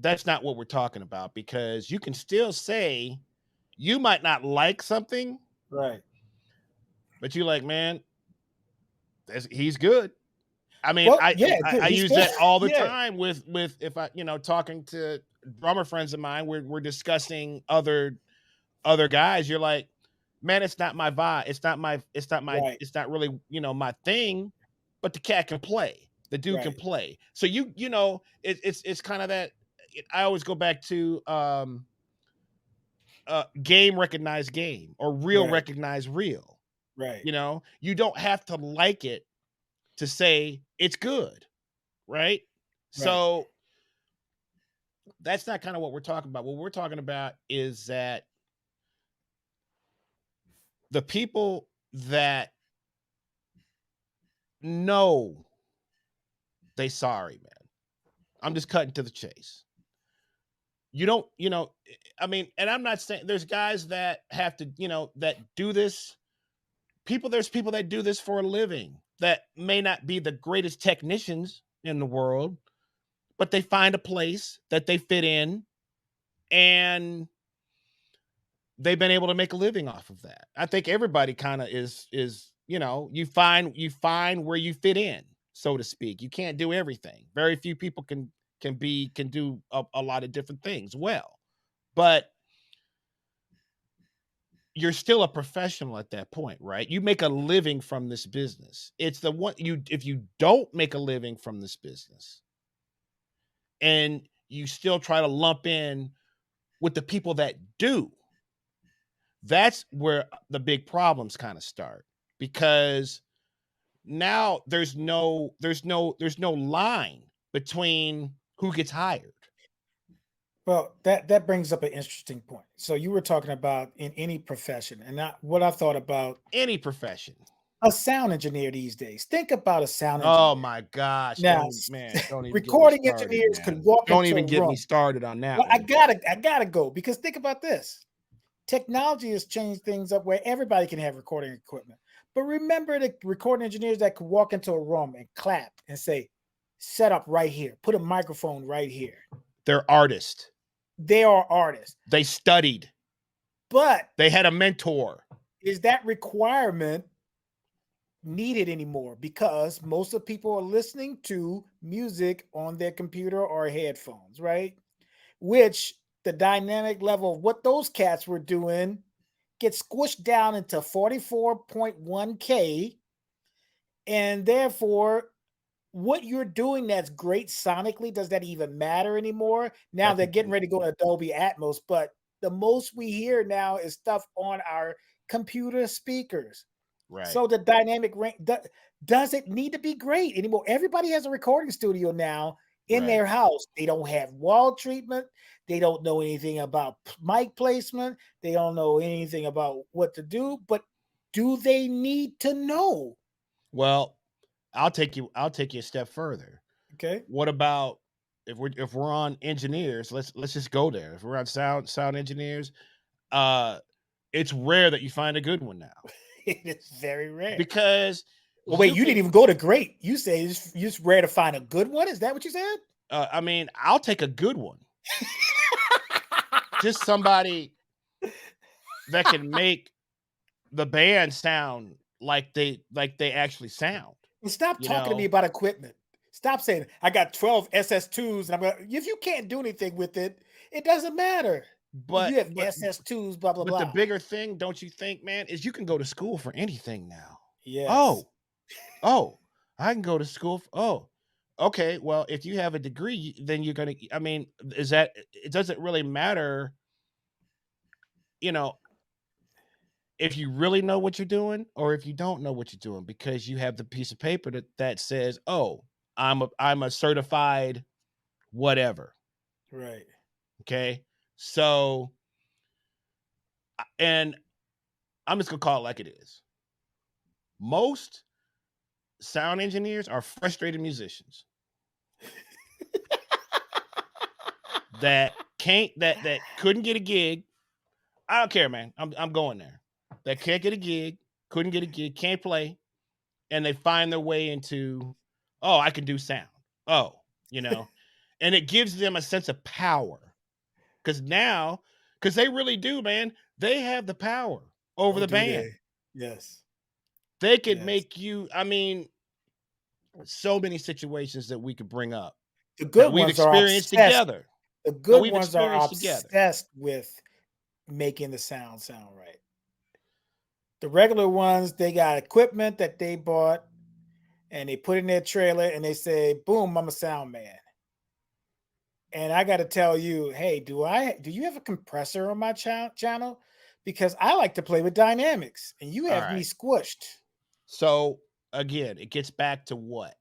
That's not what we're talking about, because you can still say you might not like something, Right. but you like, man, he's good. I mean, Well, yeah, dude, I he's use good. that all the Yeah. time with if I, talking to drummer friends of mine, we're discussing other guys. You're like, man, it's not my vibe. Right. It's not really, my thing, but the cat can play. The dude can Right. play. So it's kind of that. I always go back to game recognize game, or real Right. recognize real. Right. You don't have to like it to say it's good, right? Right. So that's not kind of what we're talking about. What we're talking about is that the people that know they sorry, man. I'm just cutting to the chase. You don't, I mean, and I'm not saying there's guys that have to, that do this. There's people that do this for a living that may not be the greatest technicians in the world, but they find a place that they fit in, and they've been able to make a living off of that. I think everybody kind of is, you find where you fit in, so to speak. You can't do everything. Very few people can do a lot of different things well. But you're still a professional at that point, right? You make a living from this business. It's the one you if you don't make a living from this business and you still try to lump in with the people that do, that's where the big problems kind of start, because now there's no line between who gets hired. Well, that brings up an interesting point. So you were talking about in any profession, and what I thought about Any profession. a sound engineer these days. Think about a sound Oh engineer. my gosh. Now, Don't even get me recording started, engineers could man. walk Don't into a even get me room. started on that Well, I one. gotta go because think about this. Technology has changed things up where everybody can have recording equipment. But remember the recording engineers that could walk into a room and clap and say, set up right here, put a microphone right here. They're artists. They are artists. They studied. But They had a mentor. is that requirement needed anymore because most of people are listening to music on their computer or headphones, right? Which the dynamic level of what those cats were doing gets squished down into 44.1K. And therefore, what you're doing that's great sonically, does that even matter anymore? Now they're getting Technically, ready to go to Dolby Atmos, but the most we hear now is stuff on our computer speakers. right, So the dynamic range does it need to be great anymore? Everybody has a recording studio now in right. their house. They don't have wall treatment. They don't know anything about mic placement. They don't know anything about what to do. But do they need to know? Well, I'll take you a step further. Okay. What about if we're on engineers? Let's just go there. If we're on sound engineers, uh, it's rare that you find a good one now It is very rare. because Well, wait, you you didn't can. even go to great. You say it's rare to find a good one. Is that what you said? I mean, I'll take a good one. Just somebody that can make the band sound like they actually sound. Well, stop You talking to me know, about equipment. Stop saying I got 12 SS2s and I'm gonna if you can't do anything with it, it doesn't matter. but You have but SS2s, blah blah but the blah. bigger thing, don't you think, man, is you can go to school for anything now. Yes. Oh, oh, I can go to school. Oh, okay. Well, if you have a degree, then you're gonna. I mean, is that it? Doesn't really matter, you know, if you really know what you're doing or if you don't know what you're doing, because you have the piece of paper that says, "Oh, I'm a certified whatever." Right. Okay, so and I'm just gonna call it like it is. Most sound engineers are frustrated musicians that couldn't get a gig. I don't care, man. I'm going there. That can't get a gig, couldn't get a gig, can't play, and they find their way into, oh, I can do sound. Oh, you know, and it gives them a sense of power because now, because they really do, man, they have the power over Oh, the do band. they? Yes. They could Yes. make you. I mean, so many situations that we could bring up The that good we've ones are experienced obsessed. together. The That good we've ones are experienced together. obsessed with making the sound right. The regular ones, they got equipment that they bought and they put in their trailer and they say, boom, I'm a sound man. And I got to tell you, hey, do you have a compressor on my channel? Because I like to play with dynamics, and you All have me right. squished. So again, it gets back to what?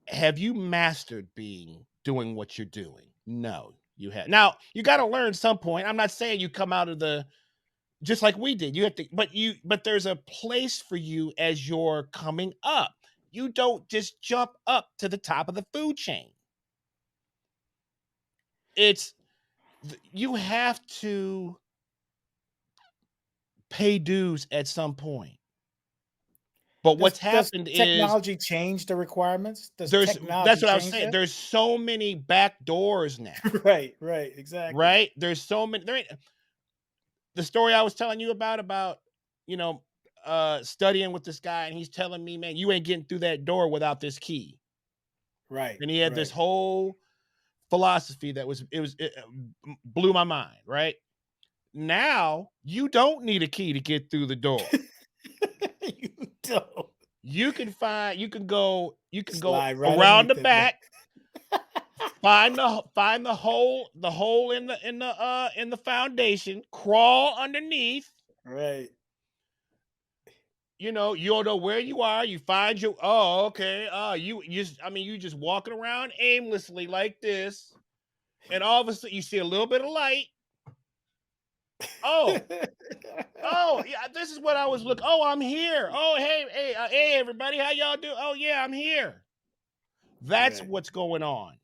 Have you mastered doing what you're doing? No, you have. Now you got to learn some point. I'm not saying you come out of the just like we did. You have to, but there's a place for you as you're coming up. You don't just jump up to the top of the food chain. It's you have to pay dues at some point. But Does what's does happened is technology change the requirements? Does that's technology what I was change saying. that? There's so many back doors now, Right, right, exactly. right? There's so many. The story I was telling you about you know studying with this guy, and he's telling me, man, you ain't getting through that door without this key. Right, And he had this right. whole philosophy that blew my mind, right? Now you don't need a key to get through the door. You don't You can go slide right around the underneath it, man. back, find the hole in the foundation, crawl underneath. Right. You don't know where you are. You find your, oh, okay. You just walking around aimlessly like this, and all of a sudden you see a little bit of light. Oh, oh, yeah, this is what I was looking. Oh, I'm here. Oh, hey, everybody, how y'all do? Oh, yeah, I'm here. That's Right, what's going on.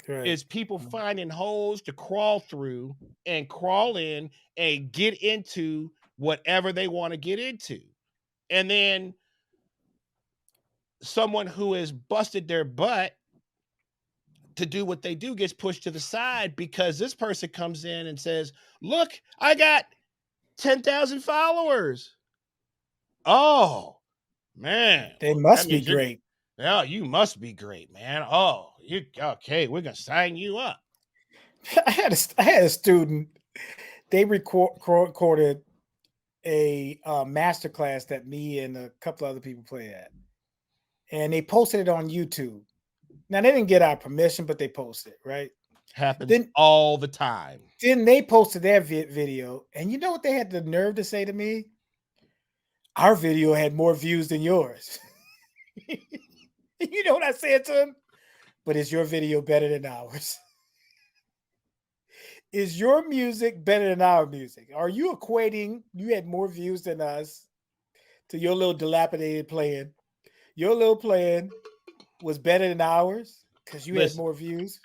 right. Is people finding holes to crawl through and crawl in and get into whatever they want to get into. And then someone who has busted their butt to do what they do gets pushed to the side because this person comes in and says, "Look, I got 10,000 followers." Oh man, They well, that must be means you're. great. Yeah, you must be great, man. Oh, you okay? We're gonna sign you up. I had a student. They recorded a master class that me and a couple other people played at, and they posted it on YouTube. Now they didn't get our permission, but they posted it, right. Happens Then all the time. then they posted their video, and you know what they had the nerve to say to me? Our video had more views than yours. You know what I said to him? But is your video better than ours? Is your music better than our music? Are you equating you had more views than us to your little dilapidated plan? Your little plan was better than ours because you had Listen, more views?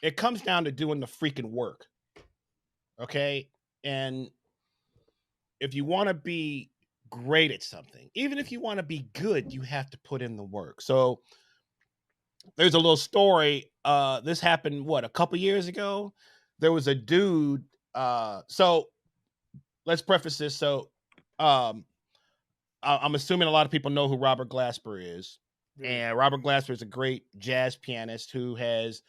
it comes down to doing the freaking work, okay? And if you want to be great at something, even if you want to be good, you have to put in the work. So there's a little story. This happened what, a couple years ago. There was a dude. So let's preface this. So um, I'm assuming a lot of people know who Robert Glasper is, Right. and Robert Glasper is a great jazz pianist who has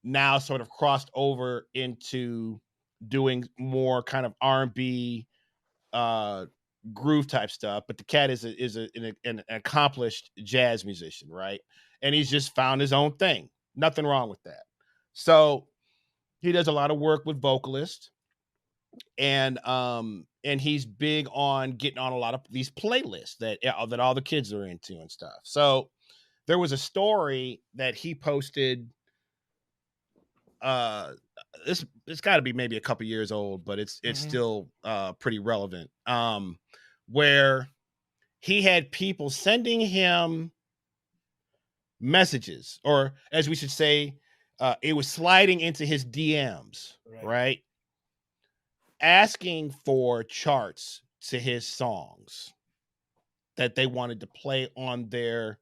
now sort of crossed over into doing more kind of R&B uh groove type stuff. But the cat an accomplished jazz musician, right? And he's just found his own thing. Nothing wrong with that. So he does a lot of work with vocalists, and he's big on getting on a lot of these playlists that all the kids are into and stuff. So there was a story that he posted. uh it's got to be maybe a couple years old, but it's Mhm. still pretty relevant. Where he had people sending him messages, or as we should say, it was sliding into his DMs, Right. right? Asking for charts to his songs that they wanted to play on their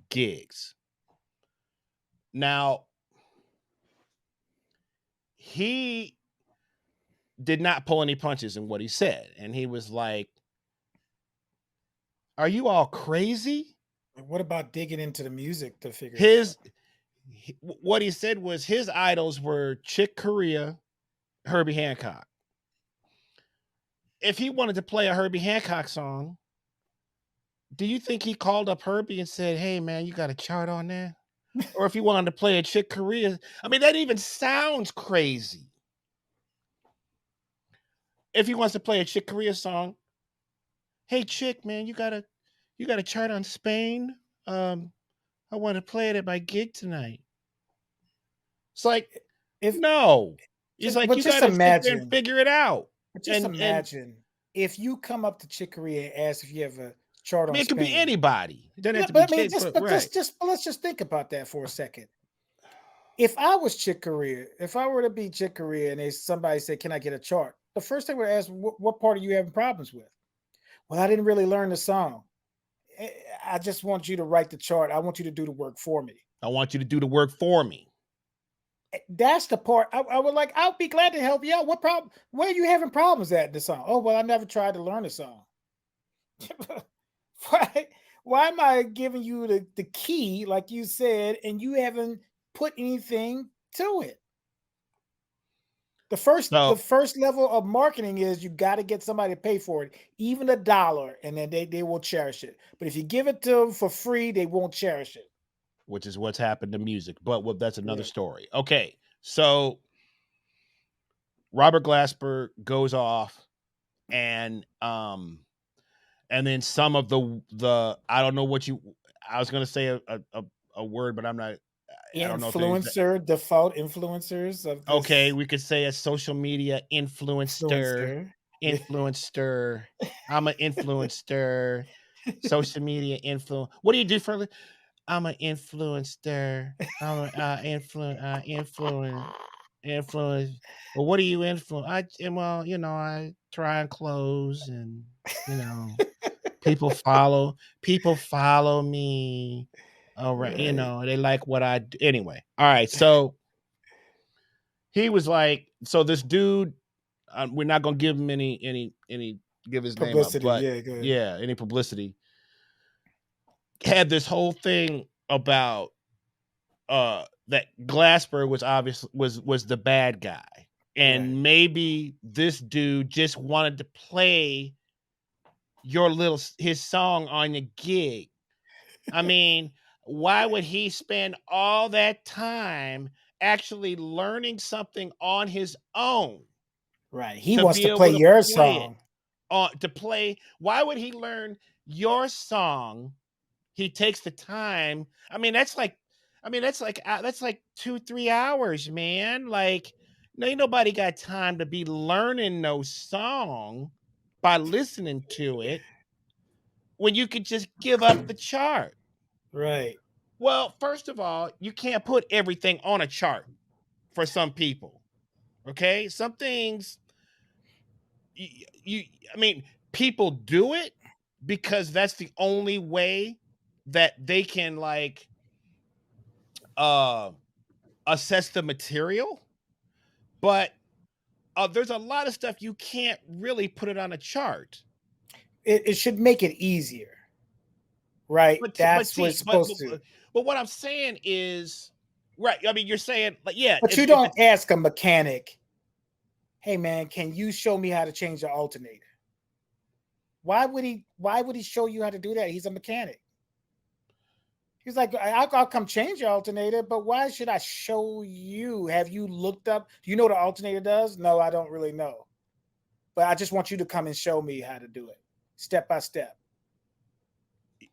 gigs. Now, he did not pull any punches in what he said. And he was like, "Are you all crazy?" What about digging into the music to figure it out? His what he said was his idols were Chick Corea, Herbie Hancock. If he wanted to play a Herbie Hancock song, do you think he called up Herbie and said, "Hey man, you got a chart on that?" Or if he wanted to play a Chick Corea, I mean, that even sounds crazy. If he wants to play a Chick Corea song, "Hey Chick, man, you got a chart on Spain? Um, I want to play it at my gig tonight." It's like, If no. It's just like but you just got to sit there and imagine, figure it out. but just And imagine if you come up to Chick Corea and ask if you have a chart I on mean, it could be Spain. anybody. It doesn't have Yeah, to be but I mean, Chick, but right. but let's just think about that for a second. If I was Chick Corea, if I were to be Chick Corea and somebody said, "Can I get a chart?" The first thing we're ask, what part are you having problems with? Well, I didn't really learn the song. Eh, I just want you to write the chart. I want you to do the work for me. I want you to do the work for me. That's the part I would like. I'll be glad to help you out. What problem? Where are you having problems at in the song? Oh, well, I never tried to learn the song. why? Why am I giving you the key, like you said, and you haven't put anything to it? The So, first level of marketing is you got to get somebody to pay for it, even $1, and then they will cherish it. But if you give it to them for free, they won't cherish it. which is what's happened to music, but that's another Right. story. Okay. So Robert Glasper goes off, and then some of the I don't know what you I was going to say a word, but I'm not. I don't know if there's Default influencers of okay, this we could say a social media influencer, influencer. Yeah. influencer. I'm an influencer, social media influ. What do you do for? I'm an influencer. I'm a influence. Well, what do you influence? Well, I try and close, and you know, people follow me. All right, Right. they like what I do. Anyway, all right, so he was like, so this dude, we're not gonna give him any give his name up, Publicity, but yeah, good. yeah, any publicity, had this whole thing about that Glasper was obviously was the bad guy. Right. And maybe this dude just wanted to play his song on the gig. I mean, why would he spend all that time actually learning something on his own Right. He to wants be to play able to your play it? song. To play, why would he learn your song? He takes the time. That's like 2-3 hours, man. Like, no, ain't nobody got time to be learning no song by listening to it when you could just give up the chart. Right. Well, first of all, you can't put everything on a chart for some people. Okay, some things you I mean, people do it because that's the only way that they can like uh assess the material, but there's a lot of stuff you can't really put it on a chart. It should make it easier. Right. But That's what it's see, supposed to. but what I'm saying is, right? I mean, you're saying like, yeah, But you if don't it's ask a mechanic, hey man, can you show me how to change the alternator? Why would he show you how to do that? He's a mechanic. He's like, I'll come change your alternator, but why should I show you? Have you looked up? Do you know what the alternator does? No, I don't really know. But I just want you to come and show me how to do it step by step.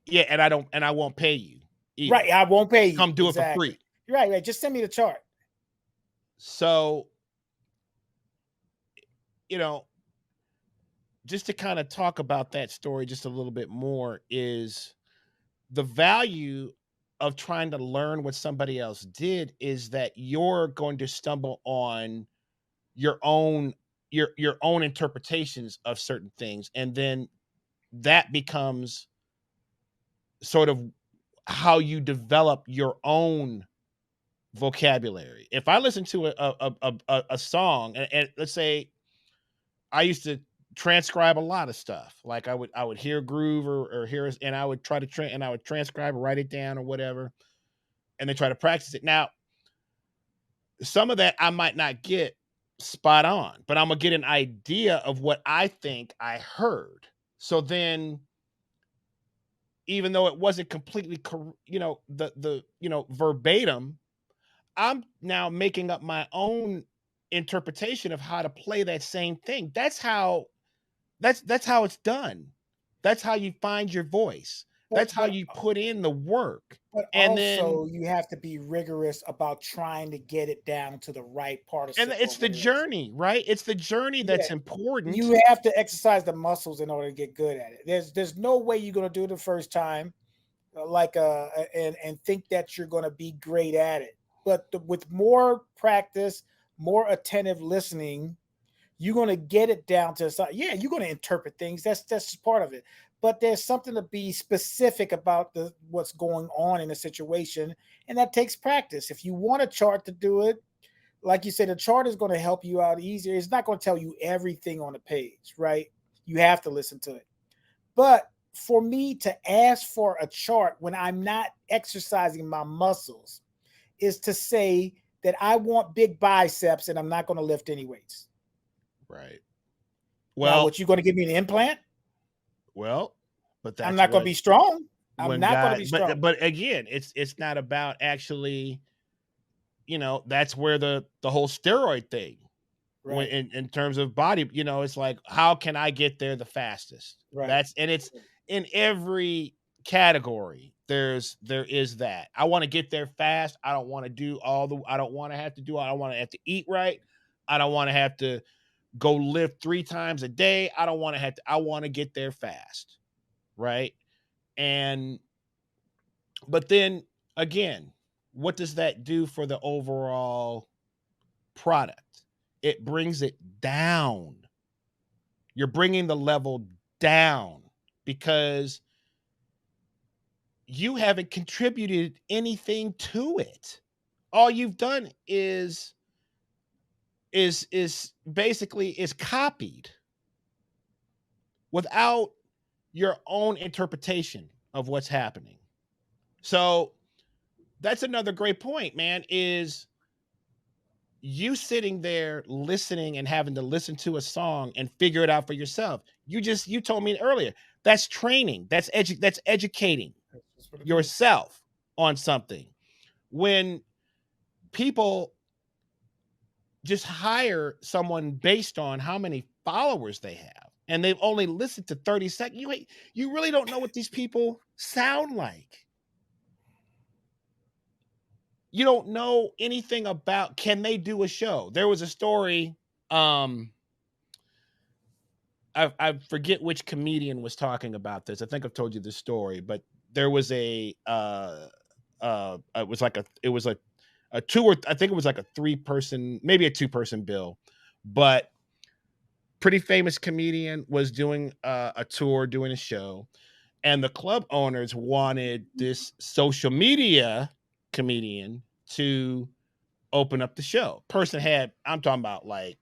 yeah, and I won't pay you either. Right. I won't pay you. Come do it for Exactly. free. Right, right. Just send me the chart. So, you know, just to kind of talk about that story just a little bit more is the value of trying to learn what somebody else did is that you're going to stumble on your own your own interpretations of certain things, and then that becomes sort of how you develop your own vocabulary. If I listen to a song, and let's say I used to transcribe a lot of stuff. Like I would hear groove or hear, and I would try to and I would transcribe or write it down or whatever, and then try to practice it. Now, some of that I might not get spot on, but I'm gonna get an idea of what I think I heard. So then, even though it wasn't completely, the verbatim, I'm now making up my own interpretation of how to play that same thing. That's how it's done. That's how you find your voice. But That's how but you put in the work. but And then also you have to be rigorous about trying to get it down to the right and participle it's of the what it is. journey, right? It's the journey Yeah, that's important. you have to exercise the muscles in order to get good at it. There's no way you're gonna do it the first time, and think that you're gonna be great at it. But with more practice, more attentive listening, you're going to get it down to something. Yeah, you're going to interpret things. That's just part of it. But there's something to be specific about the what's going on in a situation, and that takes practice. If you want a chart to do it, like you said, a chart is going to help you out easier. It's not going to tell you everything on the page, right? You have to listen to it. But for me to ask for a chart when I'm not exercising my muscles is to say that I want big biceps and I'm not going to lift any weights. Right. Now, Well, what you going to give me an implant? well, but I'm that's not going to what be strong. I'm when not going to God be strong. but again, it's not about actually, that's where the whole steroid thing, when Right. in terms of body, it's like, how can I get there the fastest? Right. It's in every category. There is that. I want to get there fast. I don't want to do I don't want to have to do, I don't want to have to eat right. I don't want to have to go lift 3 times a day. I want to get there fast. Right. And, but then again, what does that do for the overall product? It brings it down. You're bringing the level down because you haven't contributed anything to it. All you've done is basically is copied without your own interpretation of what's happening. So that's another great point, man, is you sitting there listening and having to listen to a song and figure it out for yourself. You told me earlier, that's training. That's educating That's what it is. yourself on something. When people just hire someone based on how many followers they have and they've only listened to 30 seconds, you really don't know what these people sound like. You don't know anything about, can they do a show? There was a story, I forget which comedian was talking about this. I think I've told you this story, but there was it was like a two, or I think it was like a 3-person, maybe a 2-person bill, but pretty famous comedian was doing a tour, doing a show, and the club owners wanted this social media comedian to open up the show. Person had, I'm talking about like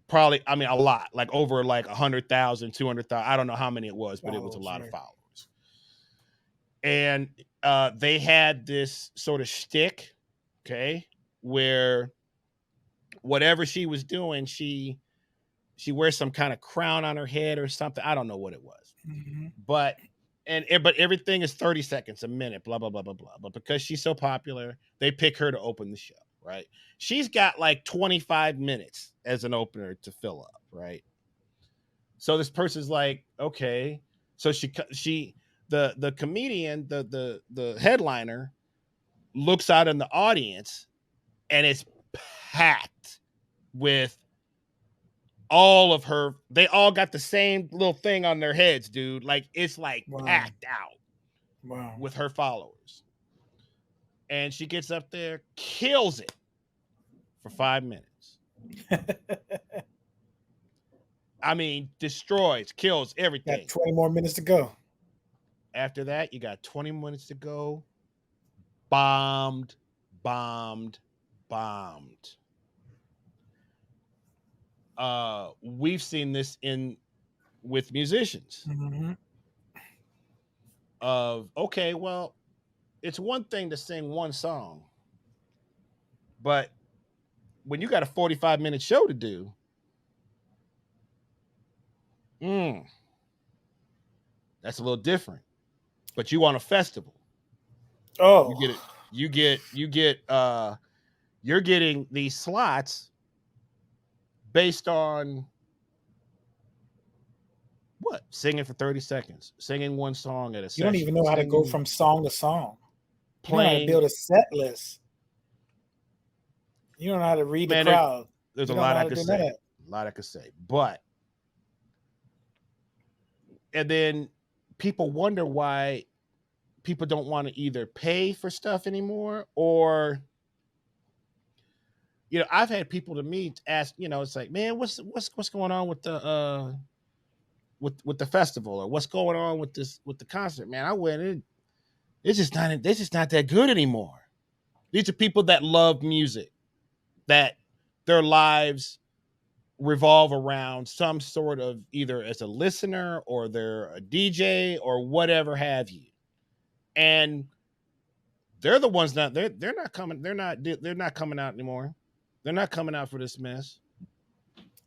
probably, I mean, a lot, like over like 100,000, 200,000. I don't know how many it was, but it was a Followers, lot of right? followers. And they had this sort of shtick, okay, where whatever she was doing, she wears some kind of crown on her head or something. I don't know what it was, Mm-hmm. but but everything is 30 seconds, a minute, blah blah blah blah blah. But because she's so popular, they pick her to open the show, right? She's got like 25 minutes as an opener to fill up, right? So this person's like, okay, so the comedian, the headliner looks out in the audience and it's packed with all of her, they all got the same little thing on their heads, dude. Like it's like Wow. packed out Wow. with her followers. And she gets up there, kills it for 5 minutes. I mean, destroys, kills Got everything. 20 more minutes to go. After that, you got 20 minutes to go. Bombed, bombed, bombed. We've seen this in with musicians Mm-hmm. of, okay, well, it's one thing to sing one song, but when you got a 45-minute show to do, mm, that's a little different. But you on a festival, you Oh, get it, you're getting these slots based on what? Singing for 30 seconds, singing one song at a you don't session, even know how to go singing, from song to song. You don't know how to playing. build a set list. You don't know how to read the Man, crowd. there's You a don't know lot how I to could do none of say. that. A lot I could say. But and then people wonder why people don't want to either pay for stuff anymore, or I've had people to me ask, it's like, man, what's going on with the with the festival, or what's going on with this, with the concert, man? I went in, it's just not that good anymore. These are people that love music, that their lives revolve around some sort of, either as a listener or they're a DJ or whatever have you. And they're the ones that they're not coming, they're not coming out anymore. They're not coming out for this mess,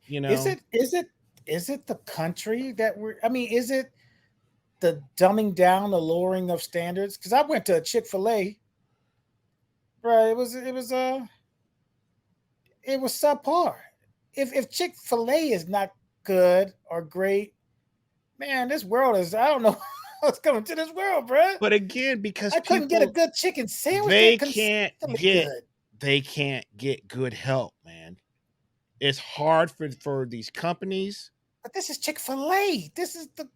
you Is know. it is it is it the country that we're I mean, is it the dumbing down, the lowering of standards? Because I went to a Chick-fil-A, right? It was subpar. If Chick-fil-A is not good or great, man, this world is, I don't know what's coming to this world, bro. But again, because I couldn't get a people, good chicken sandwich. They're they can't consistently get good. they can't get good help, man. It's hard for these companies. But this is Chick-fil-A. This is the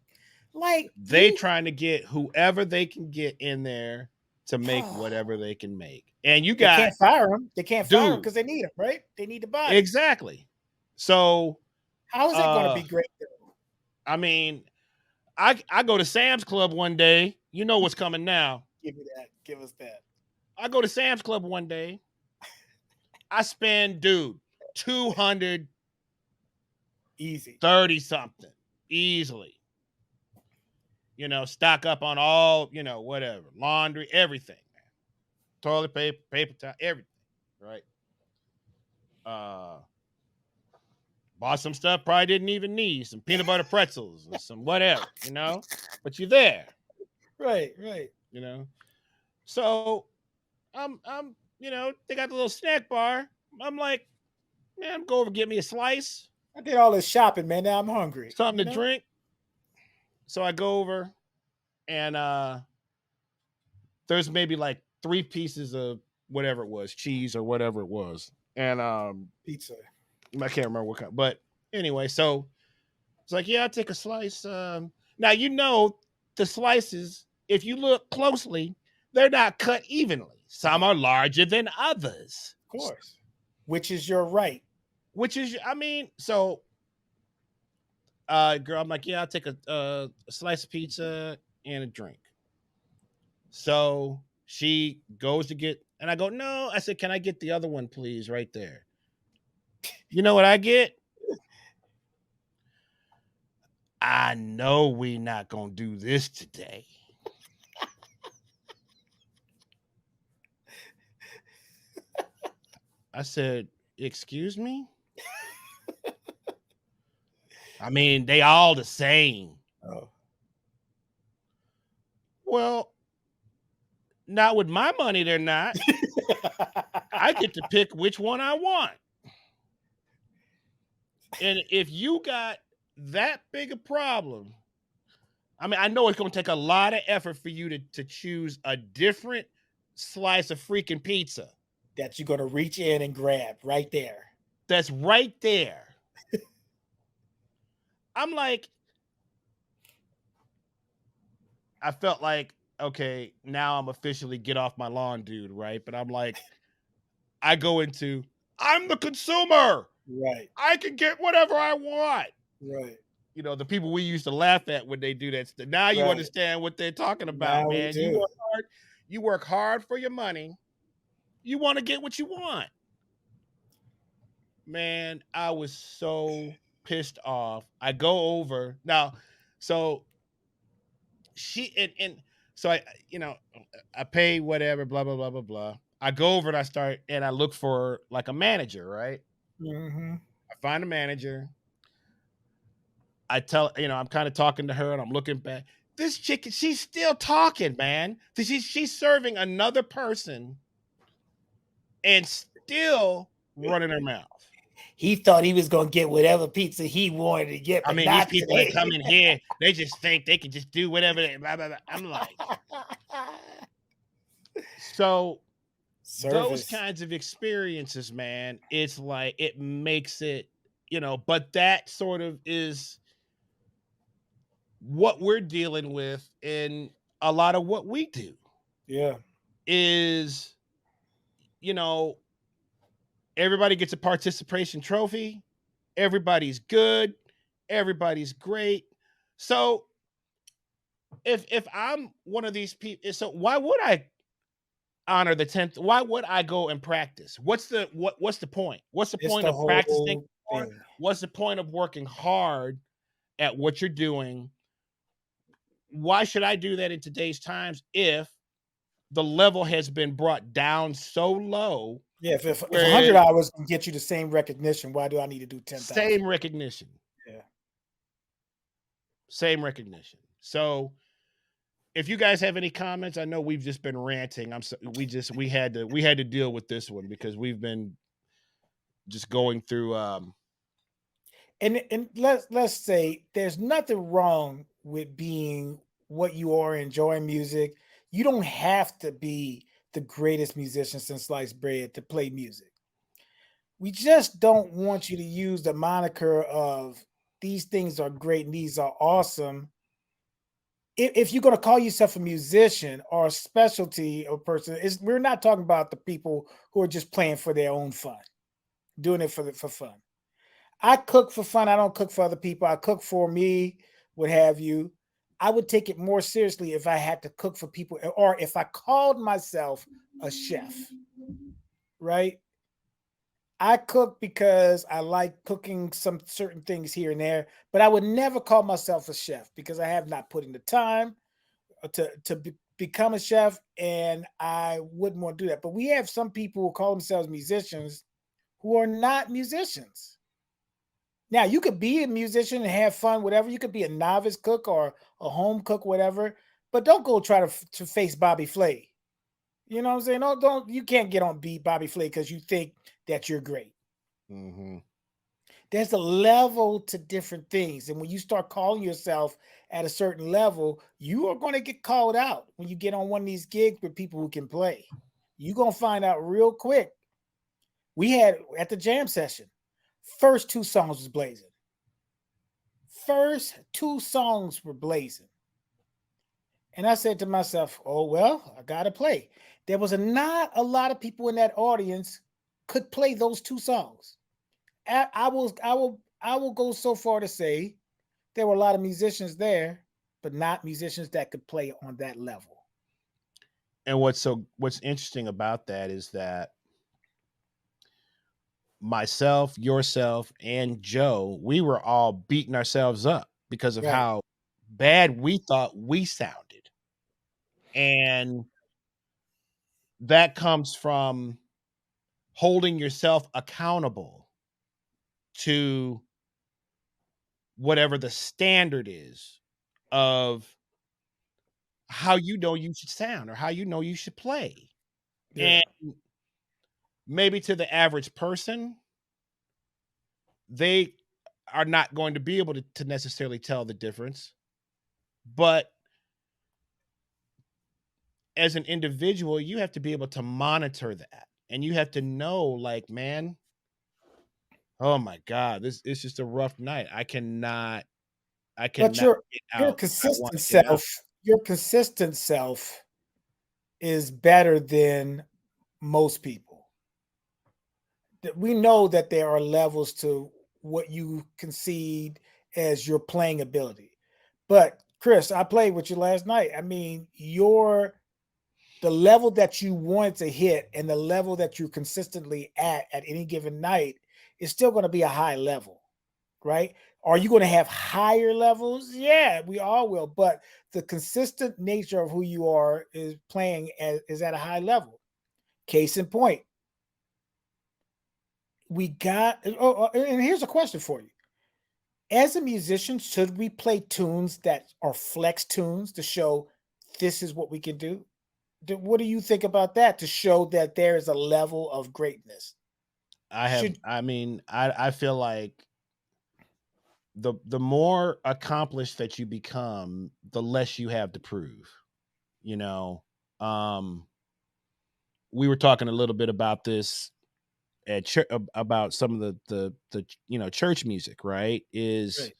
like They you trying to get whoever they can get in there to make whatever they can make. And you they got, can't fire them. They can't fire them dude, because they need them, right? They need the bodies. exactly. So, How is it going to uh be great though? I mean, I go to Sam's Club one day. You know what's coming now. Give me that. Give us that. I go to Sam's Club one day. I spend, dude, 230 Easy. something. easily. Stock up on all, whatever, laundry, everything, man. Toilet paper, paper towel, everything, right? Uh, Bought some stuff probably didn't even need, some peanut butter pretzels or some whatever, but you're there, Right, right. you know. So they got the little snack bar. I'm like, man, go over and get me a slice, I did all this shopping, man. Now I'm hungry. something to drink. So I go over and there's maybe like 3 pieces of whatever it was, cheese or whatever it was. And Pizza. I can't remember what kind, but anyway, so it's like, yeah, I'll take a slice. Now the slices, if you look closely, they're not cut evenly. Some are larger than others. Of course. Which is your right. Which is, I mean, so girl, I'm like, yeah, I'll take a slice of pizza and a drink. So she goes to get, and I go, no. I said, can I get the other one, please, right there? You know what I get? I know we not gonna do this today. I said, excuse me? I mean, they all the same. Oh. Well, not with my money, they're not. I get to pick which one I want. And if you got that big a problem, I mean, I know it's going to take a lot of effort for you to choose a different slice of freaking pizza that you're going to reach in and grab right there. That's right there. I'm like, I felt like, okay, now I'm officially get off my lawn, dude, right? But I'm like, I go into, I'm the consumer. Right. I can get whatever I want. Right. The people we used to laugh at when they do that stuff. Now you understand what they're talking about, now man. You work hard for your money. You want to get what you want. Man, I was so pissed off. I go over now, so she and so I pay whatever, blah blah blah blah blah. I go over and I look for like a manager, right? Mm-hmm. I find a manager. I tell I'm kind of talking to her, and I'm looking back. This chick, she's still talking, man. She's serving another person, and still running her mouth. He thought he was going to get whatever pizza he wanted to get. But I mean, not these people today. that come in here, they just think they can just do whatever. Blah, blah, blah. I'm like, so those kinds of experiences, man, it's like it makes it, but that sort of is what we're dealing with in a lot of what we do. Yeah. Is, everybody gets a participation trophy. Everybody's good. Everybody's great. So if I'm one of these people, so why would I honor the 10th? Why would I go and practice? What's the point? What's the point of practicing? What's the point of working hard at what you're doing? Why should I do that in today's times if the level has been brought down so low? Yeah, if 100 hours can get you the same recognition, why do I need to do 10,000? Same recognition. Yeah. Same recognition. So if you guys have any comments, I know we've just been ranting. We had to deal with this one because we've been just going through and let's say there's nothing wrong with being what you are, enjoying music. You don't have to be the greatest musician since sliced bread to play music. We just don't want you to use the moniker of these things are great and these are awesome. If you're going to call yourself a musician or a specialty or person, we're not talking about the people who are just playing for their own fun, doing it for fun. I cook for fun. I don't cook for other people. I cook for me, what have you. I would take it more seriously if I had to cook for people, or if I called myself a chef, right? I cook because I like cooking some certain things here and there, but I would never call myself a chef because I have not put in the time to become a chef, and I wouldn't want to do that. But we have some people who call themselves musicians who are not musicians. Now, you could be a musician and have fun, whatever. You could be a novice cook or a home cook, whatever. But don't go try to face Bobby Flay. You know what I'm saying? Don't you can't get on beat Bobby Flay because you think that you're great. Mm-hmm. There's a level to different things. And when you start calling yourself at a certain level, you are going to get called out when you get on one of these gigs with people who can play. You're going to find out real quick. We had at the jam session, first two songs was blazing. First two songs were blazing. And I said to myself, oh, well, I got to play. There was not a lot of people in that audience could play those two songs. I will go so far to say there were a lot of musicians there, but not musicians that could play on that level. And what's interesting about that is that myself, yourself, and Joe, we were all beating ourselves up because of Right. how bad we thought we sounded. And that comes from holding yourself accountable to whatever the standard is of how you know you should sound or how you know you should play. Yeah. And maybe to the average person, they are not going to be able to necessarily tell the difference. But as an individual, you have to be able to monitor that. And you have to know, like, man, oh my God, this is just a rough night. I But cannot get your out. I want consistent to get out. self, your consistent self is better than most people. We know that there are levels to what you concede as your playing ability. But Chris, I played with you last night. I mean, the level that you wanted to hit and the level that you're consistently at any given night is still going to be a high level, right? Are you going to have higher levels? Yeah, we all will. But the consistent nature of who you are is is at a high level. Case in point, we got. And here's a question for you: as a musician, should we play tunes that are flex tunes to show this is what we can do? What do you think about that to show that there is a level of greatness? Should I mean, I feel like the more accomplished that you become, the less you have to prove, you know. Um we were talking a little bit about this at about some of the church music, right? Is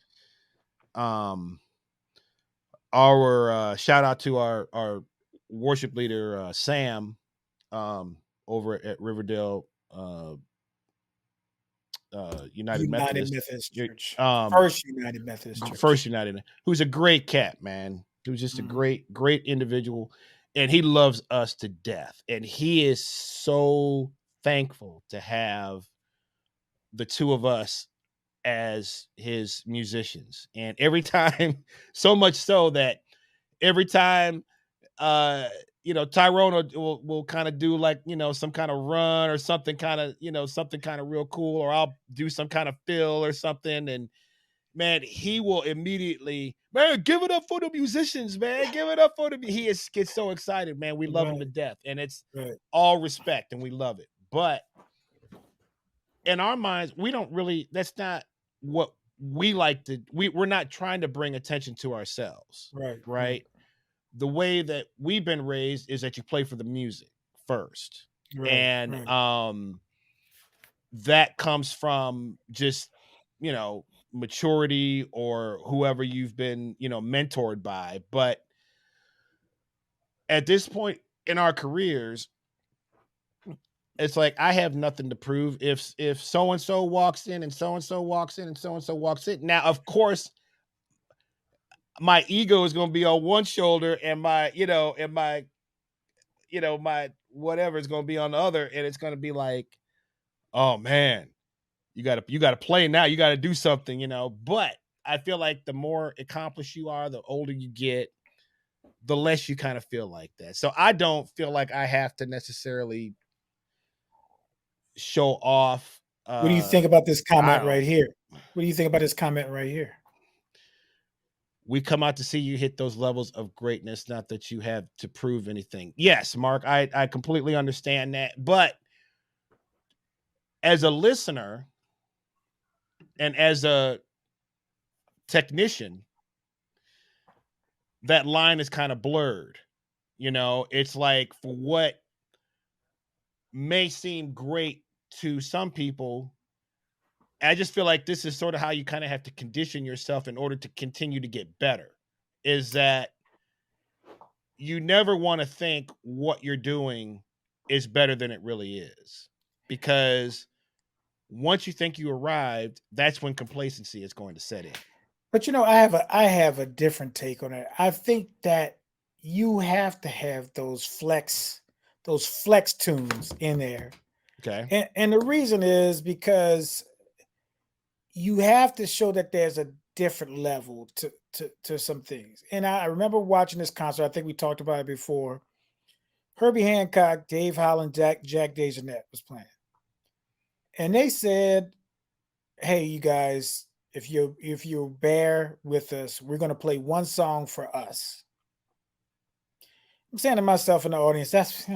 right, um our shout out to our worship leader Sam um over at Riverdale United United Methodist, Methodist you- Church, um First United Methodist Church. First United, who's a great cat, man. Who's just a Mhm. great individual, and he loves us to death. And he is so thankful to have the two of us as his musicians. And every time, so much so that every time uh Tyrone will kind of do like some kind of run or something kind of something kind of real cool, or I'll do some kind of fill or something, and man, he will immediately, man, give it up for the musicians, man, give it up for the gets so excited, man. We love him to Right, death, and it's right, all respect and we love it. But in our minds, we don't really, that's not what we like to, we're not trying to bring attention to ourselves, right, right, right? The way that we've been raised is that you play for the music first. right, And right, that comes from just maturity or whoever you've been mentored by. But at this point in our careers, it's like I have nothing to prove. If so and so walks in and so and so walks in and so and so walks in, now of course my ego is going to be on one shoulder, and my whatever is going to be on the other, and it's going to be like, oh man, you gotta play now. You gotta do something, you know. But I feel like the more accomplished you are, the older you get, the less you kind of feel like that. So I don't feel like I have to necessarily show off. What do you think about this I comment don't. right here? What do you think about this comment right here? We come out to see you hit those levels of greatness, not that you have to prove anything. Yes, Mark, I completely understand that. But as a listener and as a technician, that line is kind of blurred. You know, it's like for what may seem great to some people, I just feel like this is sort of how you kind of have to condition yourself in order to continue to get better. Is that you never want to think what you're doing is better than it really is. Because once you think you arrived, that's when complacency is going to set in. But I have a different take on it. I think that you have to have those flex tunes in there. Okay. And the reason is because you have to show that there's a different level to some things. And I remember watching this concert. I think we talked about it before. Herbie Hancock, Dave Holland, Jack DeJohnette was playing, and they said, "Hey, you guys, if you bear with us, we're going to play one song for us." I'm saying to myself in the audience, that's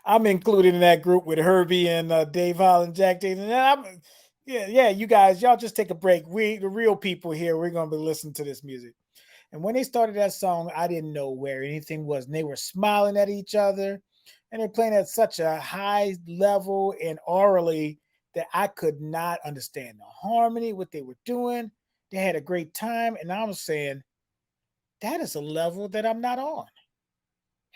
I'm included in that group with Herbie and Dave Holland, Jack Dayton. Yeah, you guys, y'all just take a break. We, the real people here, we're gonna be listening to this music. And when they started that song, I didn't know where anything was. And they were smiling at each other, and they're playing at such a high level and orally that I could not understand the harmony, what they were doing. They had a great time, and I was saying that is a level that I'm not on.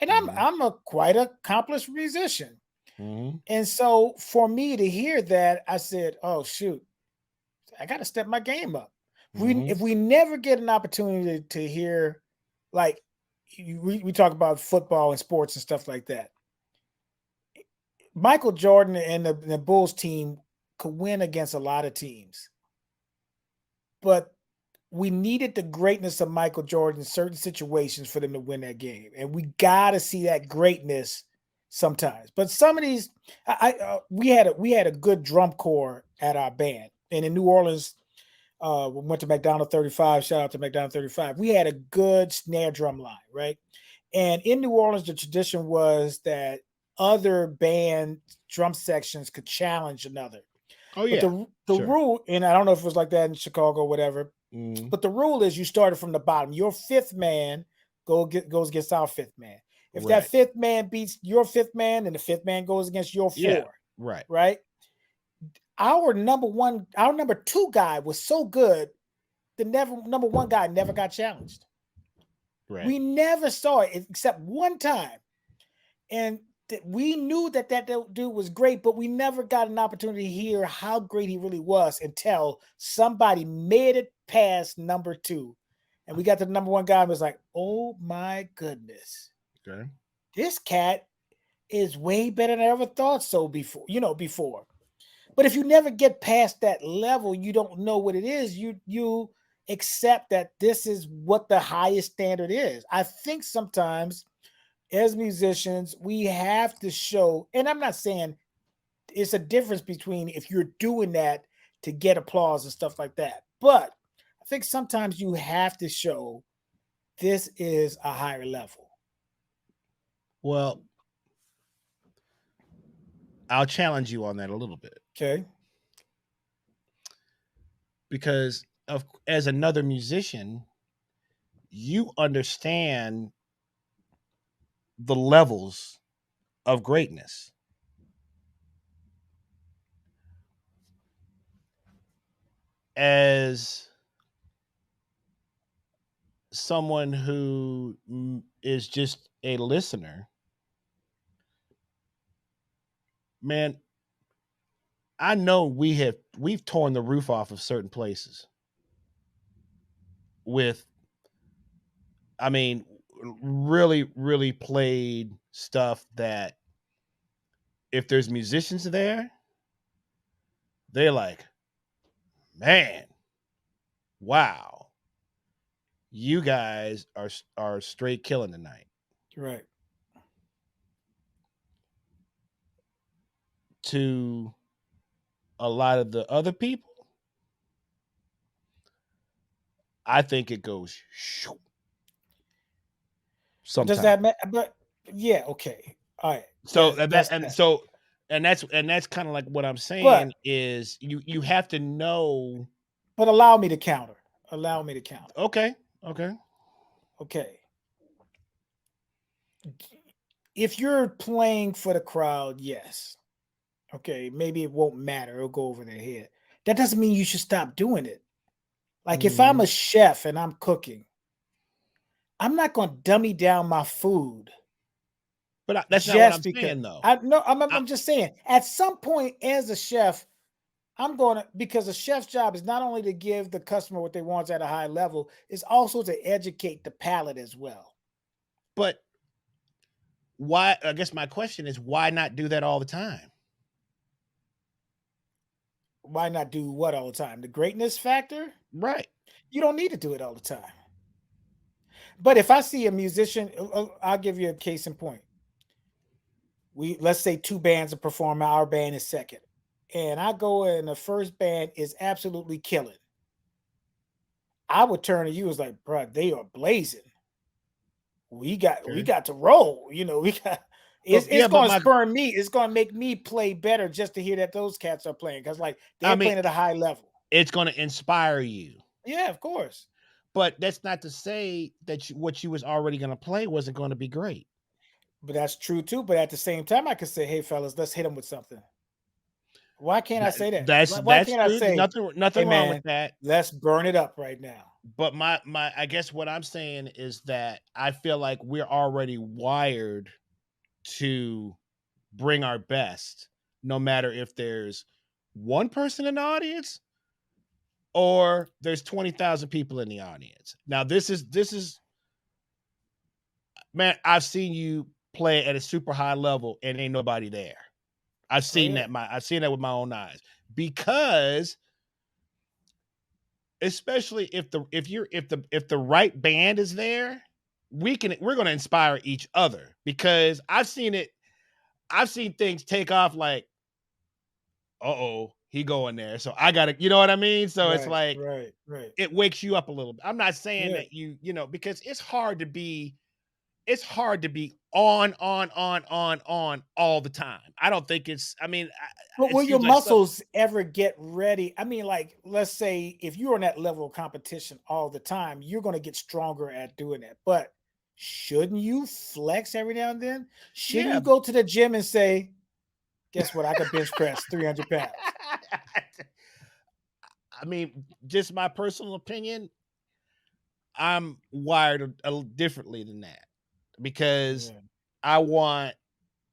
And I'm Mm-hmm. I'm a quite accomplished musician. Mm-hmm. And so for me to hear that, I said, "Oh shoot, I got to step my game up." Mm-hmm. If we never get an opportunity to hear, like we talk about football and sports and stuff like that, Michael Jordan and the Bulls team could win against a lot of teams, but we needed the greatness of Michael Jordan in certain situations for them to win that game, and we got to see that greatness sometimes. But some of these, we had a good drum corps at our band, and in New Orleans, we went to McDonald 35. Shout out to McDonald 35. We had a good snare drum line, right? And in New Orleans, the tradition was that other band drum sections could challenge another. Oh But yeah. the Sure. rule, and I don't know if it was like that in Chicago or whatever, Mm-hmm. but the rule is you started from the bottom. Your fifth man goes against our fifth man. If that Right. fifth man beats your fifth man, then the fifth man goes against your Yeah. four, Right. right? Our number two guy was so good, the number one guy never got challenged. Right. We never saw it except one time, and we knew that dude was great, but we never got an opportunity to hear how great he really was until somebody made it past number two, and we got to the number one guy and was like, "Oh my goodness, Okay. this cat is way better than I ever thought so before." Before. But if you never get past that level, you don't know what it is. You accept that this is what the highest standard is. I think sometimes as musicians, we have to show, and I'm not saying it's a difference between if you're doing that to get applause and stuff like that. But I think sometimes you have to show this is a higher level. Well, I'll challenge you on that a little bit Okay. because of as another musician, you understand the levels of greatness. As someone who is just a listener, man, I know we've torn the roof off of certain places with, I mean, really played stuff that if there's musicians there, they're like, man, wow, you guys are straight killing tonight. Right. To a lot of the other people, I think it goes shoo, But does sometimes. that matter? But yeah, okay. All right. So That's that that's and that. so and that's kind of like what I'm But saying is you have to know. but allow me to counter. Allow me to counter. Okay, okay, Okay. If you're playing for the crowd, yes. Okay, maybe it won't matter. It'll go over their head. That doesn't mean you should stop doing it. Like if I'm mhm. a chef and I'm cooking, I'm not going to dummy down my food But that's not what just I'm because saying though. I no, I'm, I'm I, I'm just saying at some point as a chef, I'm going to because a chef's job is not only to give the customer what they want at a high level, it's also to educate the palate as well. but why? I guess my question is why not do that all the time? Why not do what all the time? The greatness factor? Right. You don't need to do it all the time. But if I see a musician, I'll give you a case in point. Let's say two bands are performing, our band is second. And I go and the first band is absolutely killing. I would turn to you as like, bro, they are blazing. We Okay. got to roll. You know, we got But it's yeah, but gonna my spur me, it's gonna make me play better just to hear that those cats are playing. Cause like I they're mean, playing at a high level. it's going to inspire you. Yeah, of course. But that's not to say that what you was already going to play wasn't going to be great. But that's true too. But at the same time, I could say, hey fellas, let's hit them with something. Why can't I That, say that? Why that's can't I true. say, Nothing hey wrong with man, that. let's burn it up right now? But my I guess what I'm saying is that I feel like we're already wired to bring our best, no matter if there's one person in the audience or there's 20,000 people in the audience. Now this is man, I've seen you play at a super high level and ain't nobody there. Oh yeah. I've seen that with my own eyes. Because especially if the right band is there, we're going to inspire each other because I've seen things take off like, uh-oh, he going there. So I got to, you know what I mean? So it's Right, like right, right. it wakes you up a little bit. I'm not saying Yeah. that because it's hard to be on all the time. I don't think But it will your seems like some muscles ever get ready? I mean, like, let's say if you're on that level of competition all the time, you're going to get stronger at doing that. But shouldn't you flex every now and then? Shouldn't yeah. you go to the gym and say, guess what? I could bench press 300 pounds. I mean, just my personal opinion, I'm wired differently than that because Yeah. I want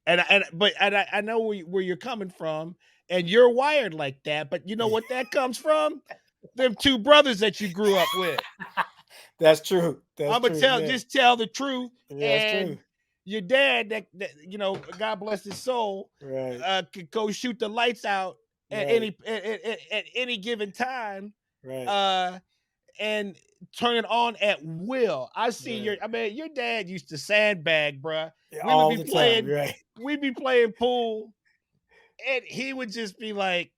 I know where you're coming from, and you're wired like that. But you know what that comes from? Them two brothers that you grew up with. That's true. That's I'm gonna true. Yeah. tell the truth, Yeah, that's true. and your dad, that God bless his soul, Right. could go shoot the lights out Right. at any given time. Right. Uh, and turn it on at will. Right. I mean, your dad used to sandbag, bruh. Yeah, We would all be the time. playing, Right. we'd be playing pool, and he would just be like,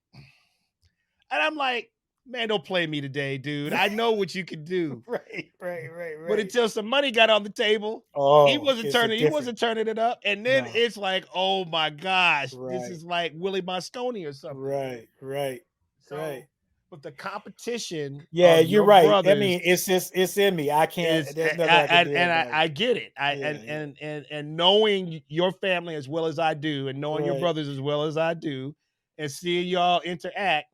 and I'm like, man, don't play me today, dude. I know what you can do. Right. Right. Right. But Right. until some money got on the table, Oh, it's a he different. wasn't turning it up. And then No. it's like, oh my gosh, this Right. is like Willie Mosconi or something. Right. Right. Right. So, but the competition Yeah, of you're your right. I brothers mean, it's just it's in me. I can't. is There's nothing I can do about it. I get it. Yeah. Yeah. And knowing your family as well as I do, and knowing your Right. brothers as well as I do, and seeing y'all interact,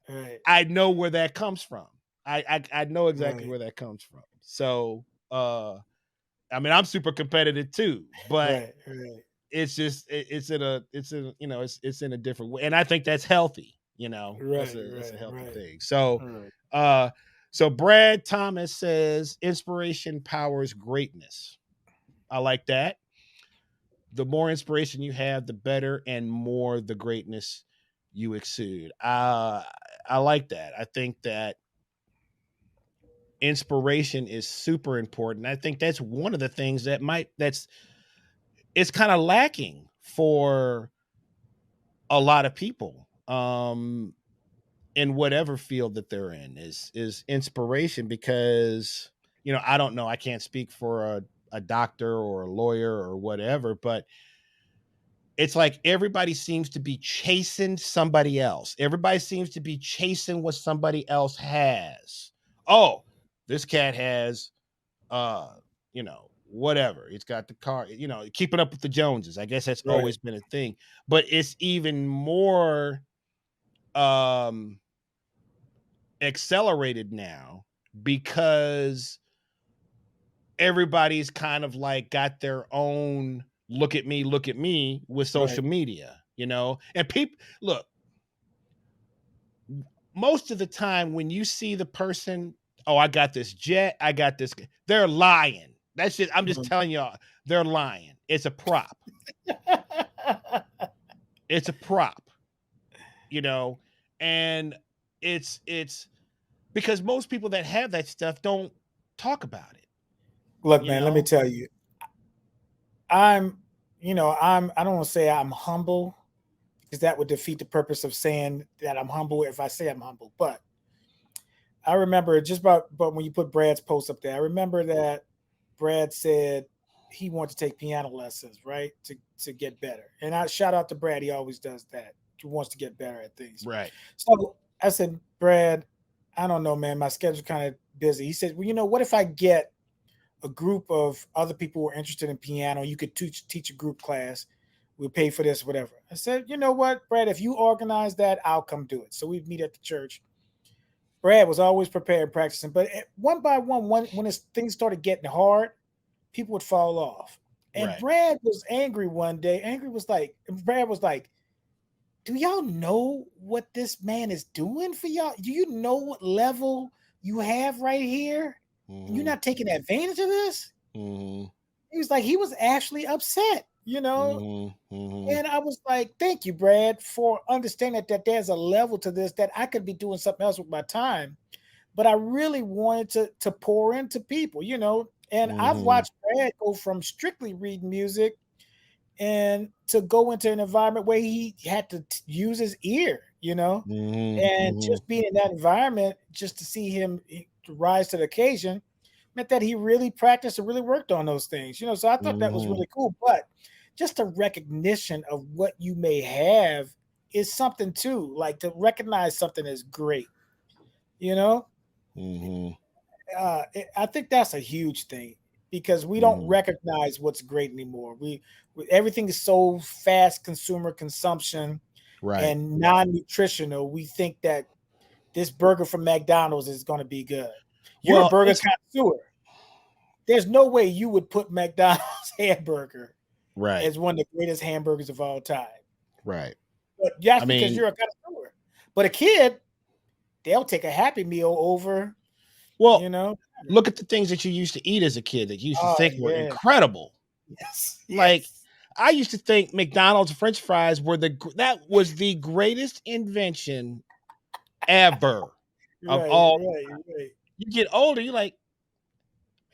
Right. I know where that comes from. I know exactly Right. where that comes from. So I mean I'm super competitive too, but Right. Right. it's just it's in it's in a different way. And I think that's healthy, Right. that's a Right. healthy Right. thing. So Right. uh so Brad Thomas says inspiration powers greatness. I like that. The more inspiration you have, the better and more the greatness you exude. I like that. I think that inspiration is super important. I think that's one of the things that's it's kind of lacking for a lot of people. In whatever field that they're in is inspiration because I don't know, I can't speak for a doctor or a lawyer or whatever, but it's like everybody seems to be chasing somebody else. Everybody seems to be chasing what somebody else has. Oh, this cat has whatever. It's got the car, keeping up with the Joneses. I guess that's Right. always been a thing. But it's even more um accelerated now because everybody's kind of like got their own look at me with Right. social media, and people look, most of the time when you see the person, oh, I got this jet, I got this, they're lying. That's just, I'm just Mhm. telling y'all, they're lying. It's a prop. It's a prop, you know, and it's because most people that have that stuff don't talk about it, Look, you man, let me know? tell you, I'm, I don't want to say I'm humble because that would defeat the purpose of saying that I'm humble if I say I'm humble. But I remember just but when you put Brad's post up there, I remember that Brad said he wanted to take piano lessons, right? To get better. And I shout out to Brad, he always does that. He wants to get better at things. Right. So I said, Brad, I don't know, man. My schedule's kind of busy. He said, well, what if I get a group of other people who are interested in piano? You could teach a group class. We'll pay for this, whatever. I said, you know what, Brad, if you organize that, I'll come do it. So we'd meet at the church. Brad was always prepared practicing, but one by one, when things started getting hard, people would fall off. And Right. Brad was angry one day. Brad was like, do y'all know what this man is doing for y'all? Do you know what level you have right here? And you're Mhm. not taking advantage of this? Mhm. He was actually upset. Mhm. Mhm. And I was like, thank you, Brad, for understanding that there's a level to this that I could be doing something else with my time. But I really wanted to pour into people. And I've Mhm. watched Brad go from strictly reading music and to go into an environment where he had to use his ear. Mhm. And Mhm. just being in that environment, just to see him rise to the occasion, meant that he really practiced and really worked on those things. So I thought that was Mhm. really cool. But just a recognition of what you may have is something too. Like to recognize something as great, you know? Mhm. I think that's a huge thing because we don't Mhm. recognize what's great anymore. Everything is so fast consumer consumption Right. and non-nutritional. We think that this burger from McDonald's is going to be good. You're a Well, burger it's connoisseur. There's no way you would put McDonald's hamburger right. as one of the greatest hamburgers of all time. Right. But that's I because mean, you're a connoisseur. But a kid, they'll take a Happy Meal over, you well, know. look at the things that you used to eat as a kid that you used to Oh think were yeah, incredible. yes, Like yes. I used to think McDonald's French fries were that was the greatest invention ever of Right, all. right, right. You get older, you're like,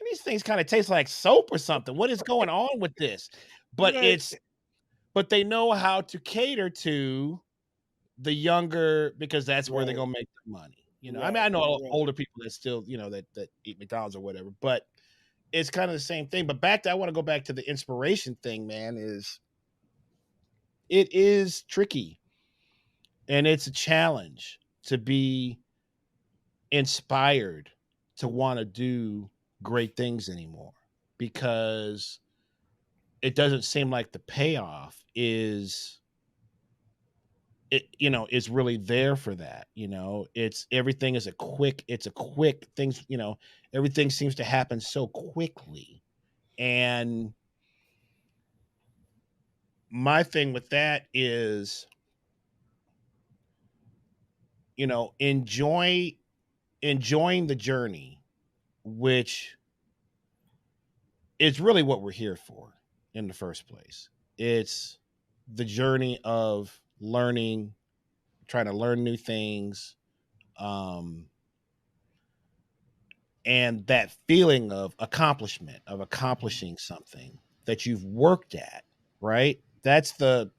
these things kind of taste like soap or something. What is going on with this? But Right, it's but they know how to cater to the younger because that's where they're right, gonna make the money. I mean, I right, know right. older people that still, that eat McDonald's or whatever, but it's kind of the same thing. But I want to go back to the inspiration thing, man, it is tricky and it's a challenge to be inspired to want to do great things anymore because it doesn't seem like the payoff is really there for that. It's everything is it's a quick things, everything seems to happen so quickly. And my thing with that is, enjoying the journey, which is really what we're here for in the first place. It's the journey of learning, trying to learn new things, um, and that feeling of accomplishment, of accomplishing something that you've worked at, right? That's what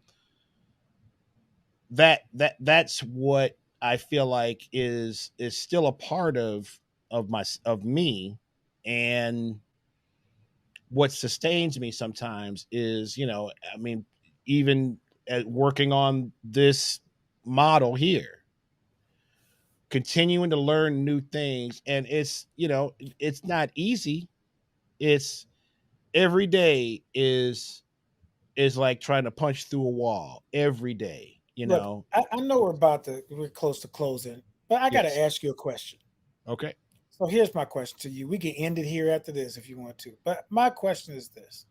I feel like is still a part of me, and what sustains me sometimes is, I mean, even at working on this model here, continuing to learn new things, and it's not easy. It's every day is like trying to punch through a wall every day, Look, I know we're close to closing, but I got to Yes. ask you a question. Okay. So here's my question to you. We can end it here after this if you want to. But my question is this.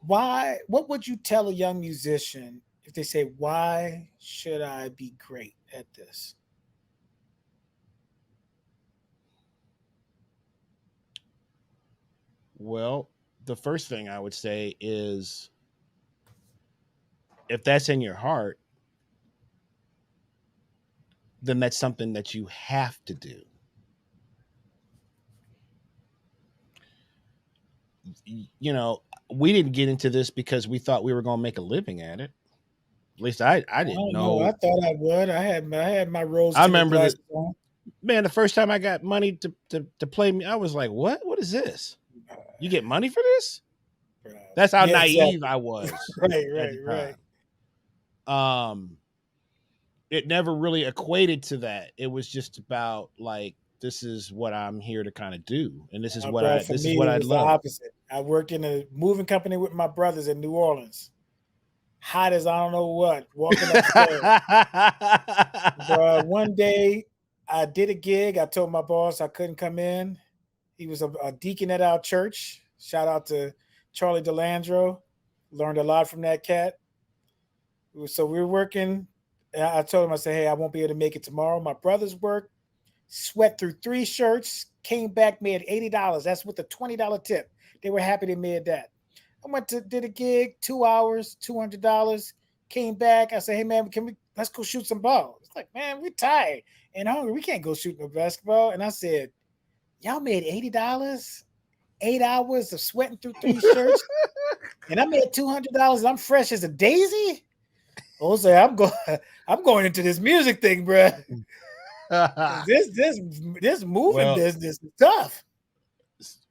What would you tell a young musician if they say, why should I be great at this? Well, the first thing I would say is, if that's in your heart, then that's something that you have to do. We didn't get into this because we thought we were going to make a living at it. At least I I didn't don't know. I know. thought I would. I had my rose I tinted remember that, glasses on. man, the first time I got money to play me, I was like, what is this? You get money for this? That's how Yeah, naive exactly. I was Right, at right, the right. time. It never really equated to that. It was just about like, this is what I'm here to kind of do, and this is what Bro, I for this is me, what it I was the love. opposite. I worked in a moving company with my brothers in New Orleans. Hot as I don't know what, walking upstairs. Bro, one day I did a gig. I told my boss I couldn't come in. He was a deacon at our church. Shout out to Charlie Delandro. Learned a lot from that cat. So we were working. I told him, I said, hey, I won't be able to make it tomorrow. My brothers worked, sweat through 3 shirts, came back, made $80. That's with a $20 tip. They were happy they made that. I went to did a gig, 2 hours, $200. Came back. I said, hey man, let's go shoot some ball. It's like, man, we're tired and hungry. We can't go shoot no basketball. And I said, y'all made $80, 8 hours of sweating through 3 shirts, and I made $200. I'm fresh as a daisy. Oh, say I'm going into this music thing, bro. This moving Well, business is tough.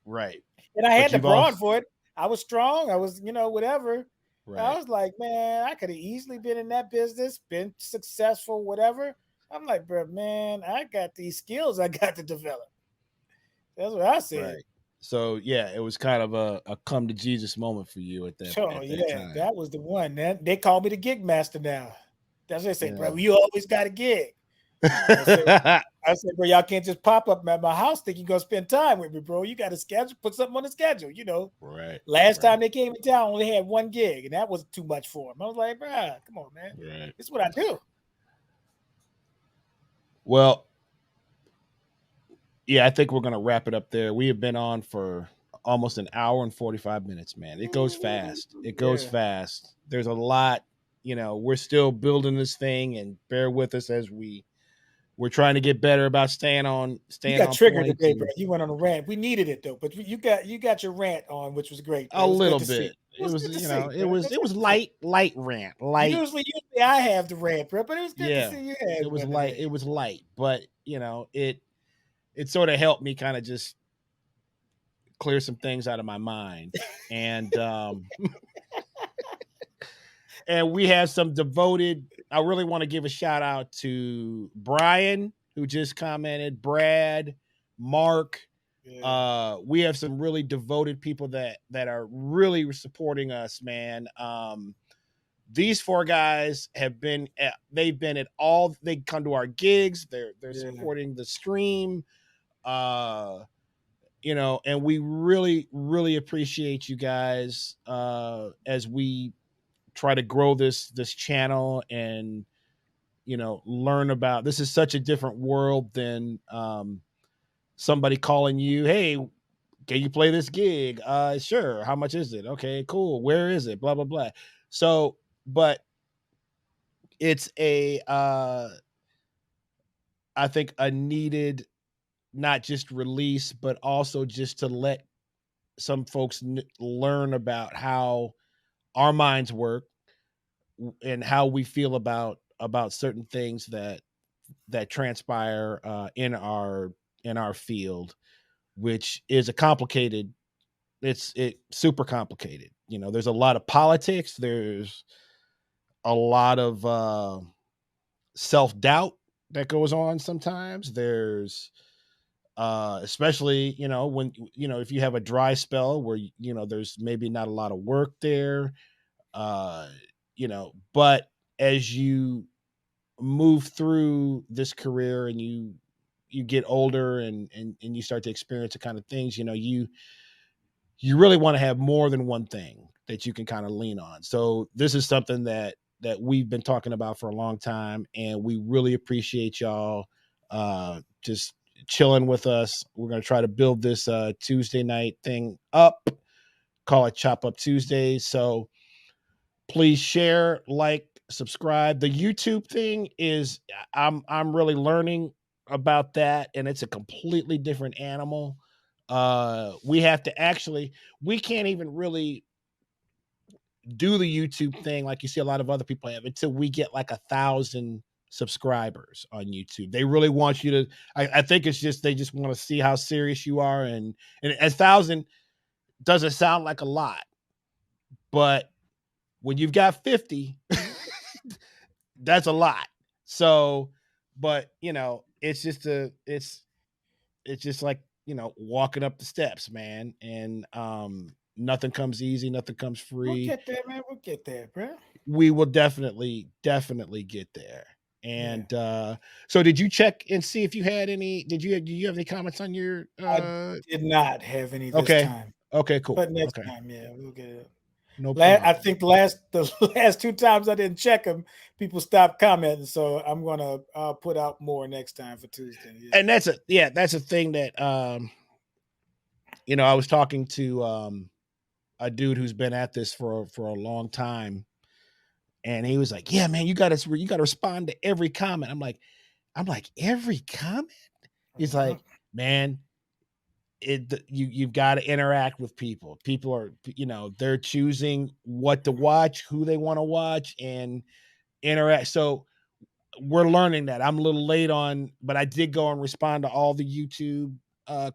right, And I but had the you've also brawn for it. I was strong. I was, whatever. I right, was like, man, I could have easily been in that business, been successful, whatever. I'm like, bro, man, I got these skills I got to develop. That's what I said. right. So yeah, it was kind of a come to Jesus moment for you at that Sure, at that yeah, time. that was the one. Man. They call me the gig master now. That's what they say, bro. Yeah. You always got a gig. I said, bro, y'all can't just pop up at my house thinking you're gonna spend time with me, bro. You got to schedule, put something on the schedule. Right, Last right, time they came in town, I only had one gig, and that was too much for them. I was like, bro, come on, man. right. This is what I do. Well, yeah, I think we're gonna wrap it up there. We have been on for almost an hour and 45 minutes, man. It goes fast. It goes Yeah. fast. There's a lot, we're still building this thing, and bear with us as we're trying to get better about You staying got on triggered point, today, bro. and You went on a rant. We needed it though, but you got your rant on, which was great, bro. a It was good little to see. bit. It It was was, good to see, bro. It it was good was to see. light rant, light. Usually I have the rant, bro, but it was good to Yeah. see you had one It today. was light, but it sort of helped me kind of just clear some things out of my mind. And and we have some devoted. I really want to give a shout out to Brian, who just commented, Brad, Mark. Yeah, We have some really devoted people that are really supporting us, man. These four guys they've been at all. They come to our gigs. They're yeah. supporting the stream. Uh, and we really really appreciate you guys, as we try to grow this channel, and learn about. This is such a different world than somebody calling you, hey, can you play this gig? Sure. How much is it? Okay, cool. Where is it? Blah blah blah. So, but it's a I think a needed not just release, but also just to let some folks learn about how our minds work and how we feel about certain things that transpire in our field, which is a complicated. It super complicated. You know, there's a lot of politics. There's a lot of self doubt that goes on sometimes. There's especially when if you have a dry spell where there's maybe not a lot of work there, uh but as you move through this career and you get older and you start to experience the kind of things, you really want to have more than one thing that you can kind of lean on. So this is something that we've been talking about for a long time, and we really appreciate y'all just chilling with us. We're going to try to build this Tuesday night thing up, call it Chop Up Tuesdays. So please share, like, subscribe. The YouTube thing is I'm really learning about that, and it's a completely different animal. We have to actually we can't even really do the YouTube thing like you see a lot of other people have until we get like 1,000 subscribers on YouTube. They really want you to. I think it's just they just want to see how serious you are, and 1,000 doesn't sound like a lot, but when you've got 50, that's a lot. So, but it's just like walking up the steps, man, and nothing comes easy, nothing comes We'll free. get there, man. We'll get there, bro. We will definitely get there. Yeah. And so did you check and see if you had any did you have any comments on your I did not have any this okay. time, Okay, cool. but next Okay. time, yeah, we'll get it. No I problem. think the last two times I didn't check them, people stopped commenting. So I'm gonna put out more next time for Tuesday. Yeah. And that's a thing that I was talking to a dude who's been at this for a long time, and he was like, "Yeah, man, you got to respond to every comment." I'm like every comment. He's Mhm. like, "Man, you've got to interact with people. People are they're choosing what to watch, who they want to watch, and interact." So we're learning that. I'm a little late on, but I did go and respond to all the YouTube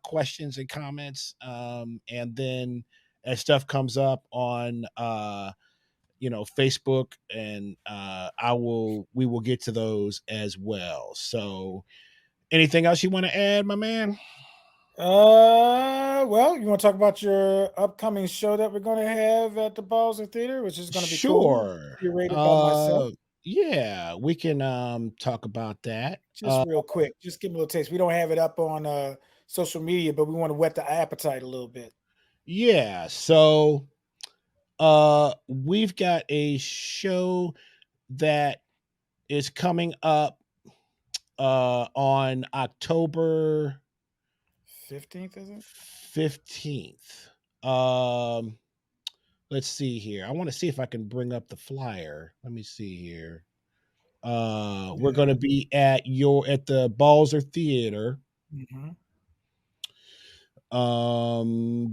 questions and comments, and then as stuff comes up on Facebook, and we will get to those as well. So anything else you want to add, my man? Well, you want to talk about your upcoming show that we're going to have at the Balzer Theater, which is going to be cool. Sure. Curated by myself. Yeah, we can talk about that. Just real quick, just give me a little taste. We don't have it up on social media, but we want to whet the appetite a little bit. Yeah, so we've got a show that is coming up on October 15th, is it? 15th. Um let's see here. I want to see if I can bring up the flyer. Let me see here. We're going Yeah. to be at the Balzer Theater. Hmm. I'm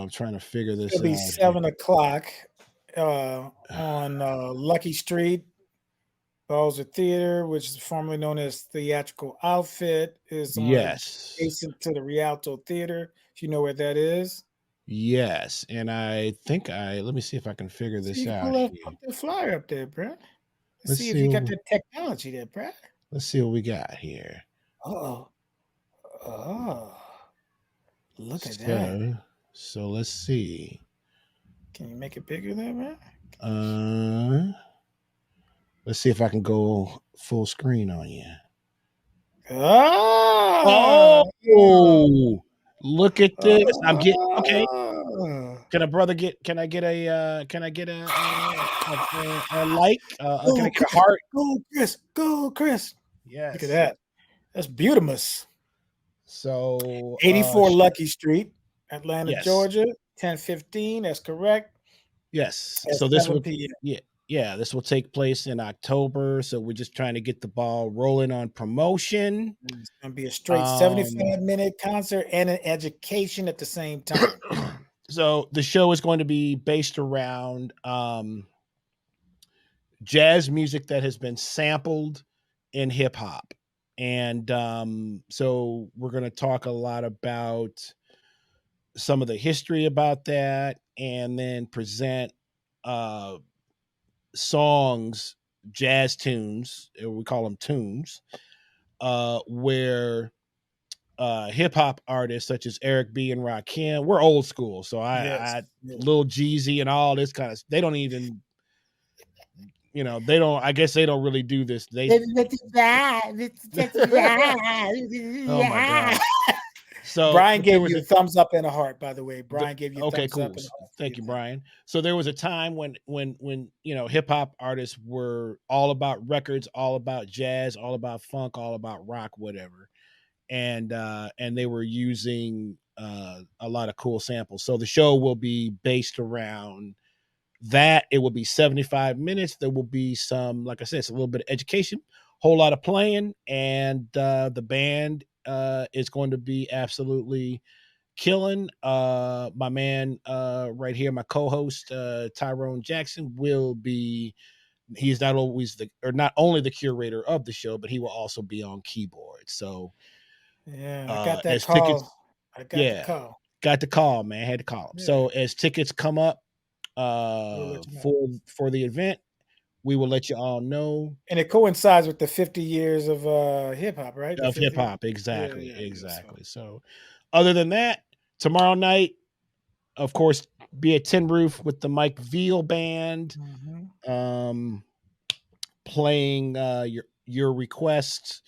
trying to figure It's this going to be out here. 7 o'clock on Lucky Street. Balzer Theater, which is formerly known as Theatrical Outfit, is on Yes. adjacent to the Rialto Theater. If you know where that is. Yes, and I think let me see if I can figure See, this you can out put here. the flyer up there, bruh. Let's Let's see if see you got what that technology there, bruh. let's see what we got here. Oh, oh, look at that. So let's see. Can you make it bigger there, bruh? Uh let's see if I can go full screen on you. Ah, Oh, look at this. I'm getting okay. ah. Can I get a like? Can I Go, get a Chris. heart? Go, Chris. Go, Chris. Look at Yes. that. That's beautimous. So 84 Lucky Street, Atlanta, yes. Georgia, 1015. That's correct. Yes. At So this 7 will p.m. yeah. yeah, this will take place in October. So we're just trying to get the ball rolling on promotion. It's gonna be a straight Um, 75-minute concert and an education at the same time. so the show is going to be based around jazz music that has been sampled in hip hop. And so we're going to talk a lot about some of the history about that and then present uh, songs, jazz tunes, we call them tunes, where hip hop artists such as Eric B and Rakim, we're old school. So Yes. I Yeah. Lil Jeezy and all this kind of, they don't even, they don't, I guess they don't really do this. Oh my God. So, Brian but there gave was you a a, thumbs up and a heart, by the way. Brian gave you a okay, thumbs cool. up and a heart for Thank you, you, man. Brian. So there was a time when hip hop artists were all about records, all about jazz, all about funk, all about rock, whatever, and they were using a lot of cool samples. So the show will be based around that. It will be 75 minutes. There will be some, like I said, it's a little bit of education, whole lot of playing, and the band is going to be absolutely killing. My man right here, my co-host Tyrone Jackson will be. He's not always not only the curator of the show, but he will also be on keyboard. So Yeah, I got that as call. tickets, I got the yeah, call. got the call, man. Had to call him. Yeah, So as tickets come up we'll let you know. for the event, we will let you all know. And it coincides with the 50 years of hip hop, right? The Of hip 50. hop. Yeah, Exactly, yeah, yeah. So exactly. So other than that, tomorrow night, of course, be at Tin Roof with the Mike Veal band. mhm. Um, playing your requests.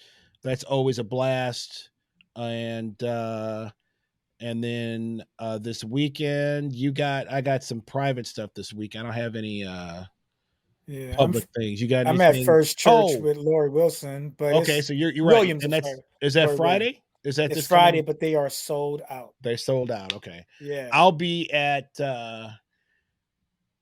That's always a blast. And then this weekend, I got some private stuff this week. I don't have any Yeah, public things. You got I'm at anything? First Church Oh, with Lori Wilson, but okay. it's So you're right. Williams. And I'm sorry, is that Lori Williams. Friday? Is that It's this Friday, coming? but they are sold out. They sold out. Okay. Yeah. I'll be at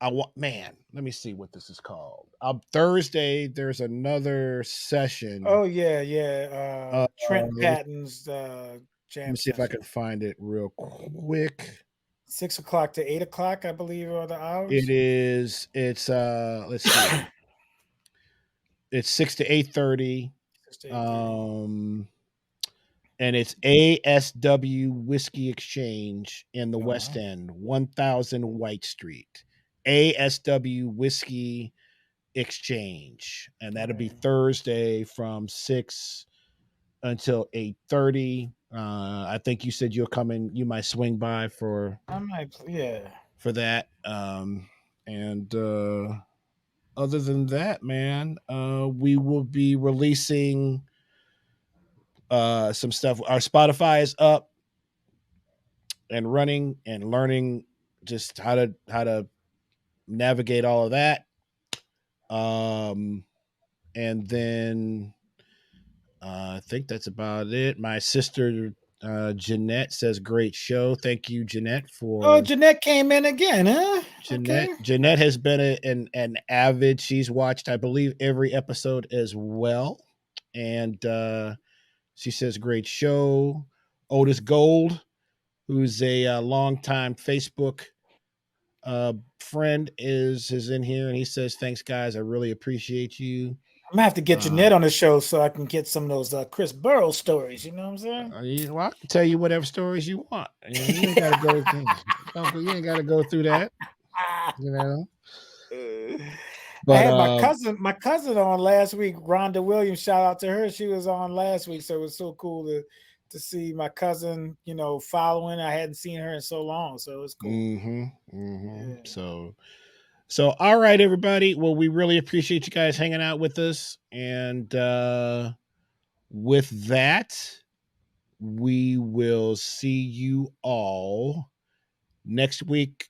I want, man, let me see what this is called. Thursday there's another session. Oh yeah, yeah. Trent Let Patton's me jam see if I session. can find it real quick. 6 o'clock to 8 o'clock, I believe, are the It hours. is it's let's see. It's 6 to 8:30. 6 to 8:30. Um and it's ASW Whiskey Exchange in the West Uh-huh. End, 1000 White Street. ASW Whiskey Exchange. And that'll be Right. Thursday from 6 until 8:30. I think you said you'll come in, you might swing by I might, yeah. for that. And other than that, man, we will be releasing some stuff. Our Spotify is up and running and learning just how to navigate all of that. Um, and then I think that's about it. My sister Jeanette says great show. Thank you, Jeanette, Oh, for Jeanette came in again, huh? Jeanette. Okay. Jeanette has been an avid. She's watched, I believe, every episode as well, and she says great show. Otis Gold, who's a longtime Facebook friend, is in here, and he says thanks, guys. I really appreciate you. I'm gonna have to get Uh, Jeanette on the show so I can get some of those Chris Burroughs stories. You know what I'm saying? well, I can tell you whatever stories you want. You ain't got to go. You ain't got to go through that. You know. I But had my cousin on last week. Rhonda Williams, shout out to her. She was on last week, so it was so cool to see my cousin. Following. I hadn't seen her in so long, so it was cool. Yeah. So all right, everybody. Well, we really appreciate you guys hanging out with us, and with that, we will see you all next week.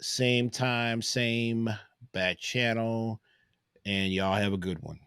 Same time, same bad channel. And y'all have a good one.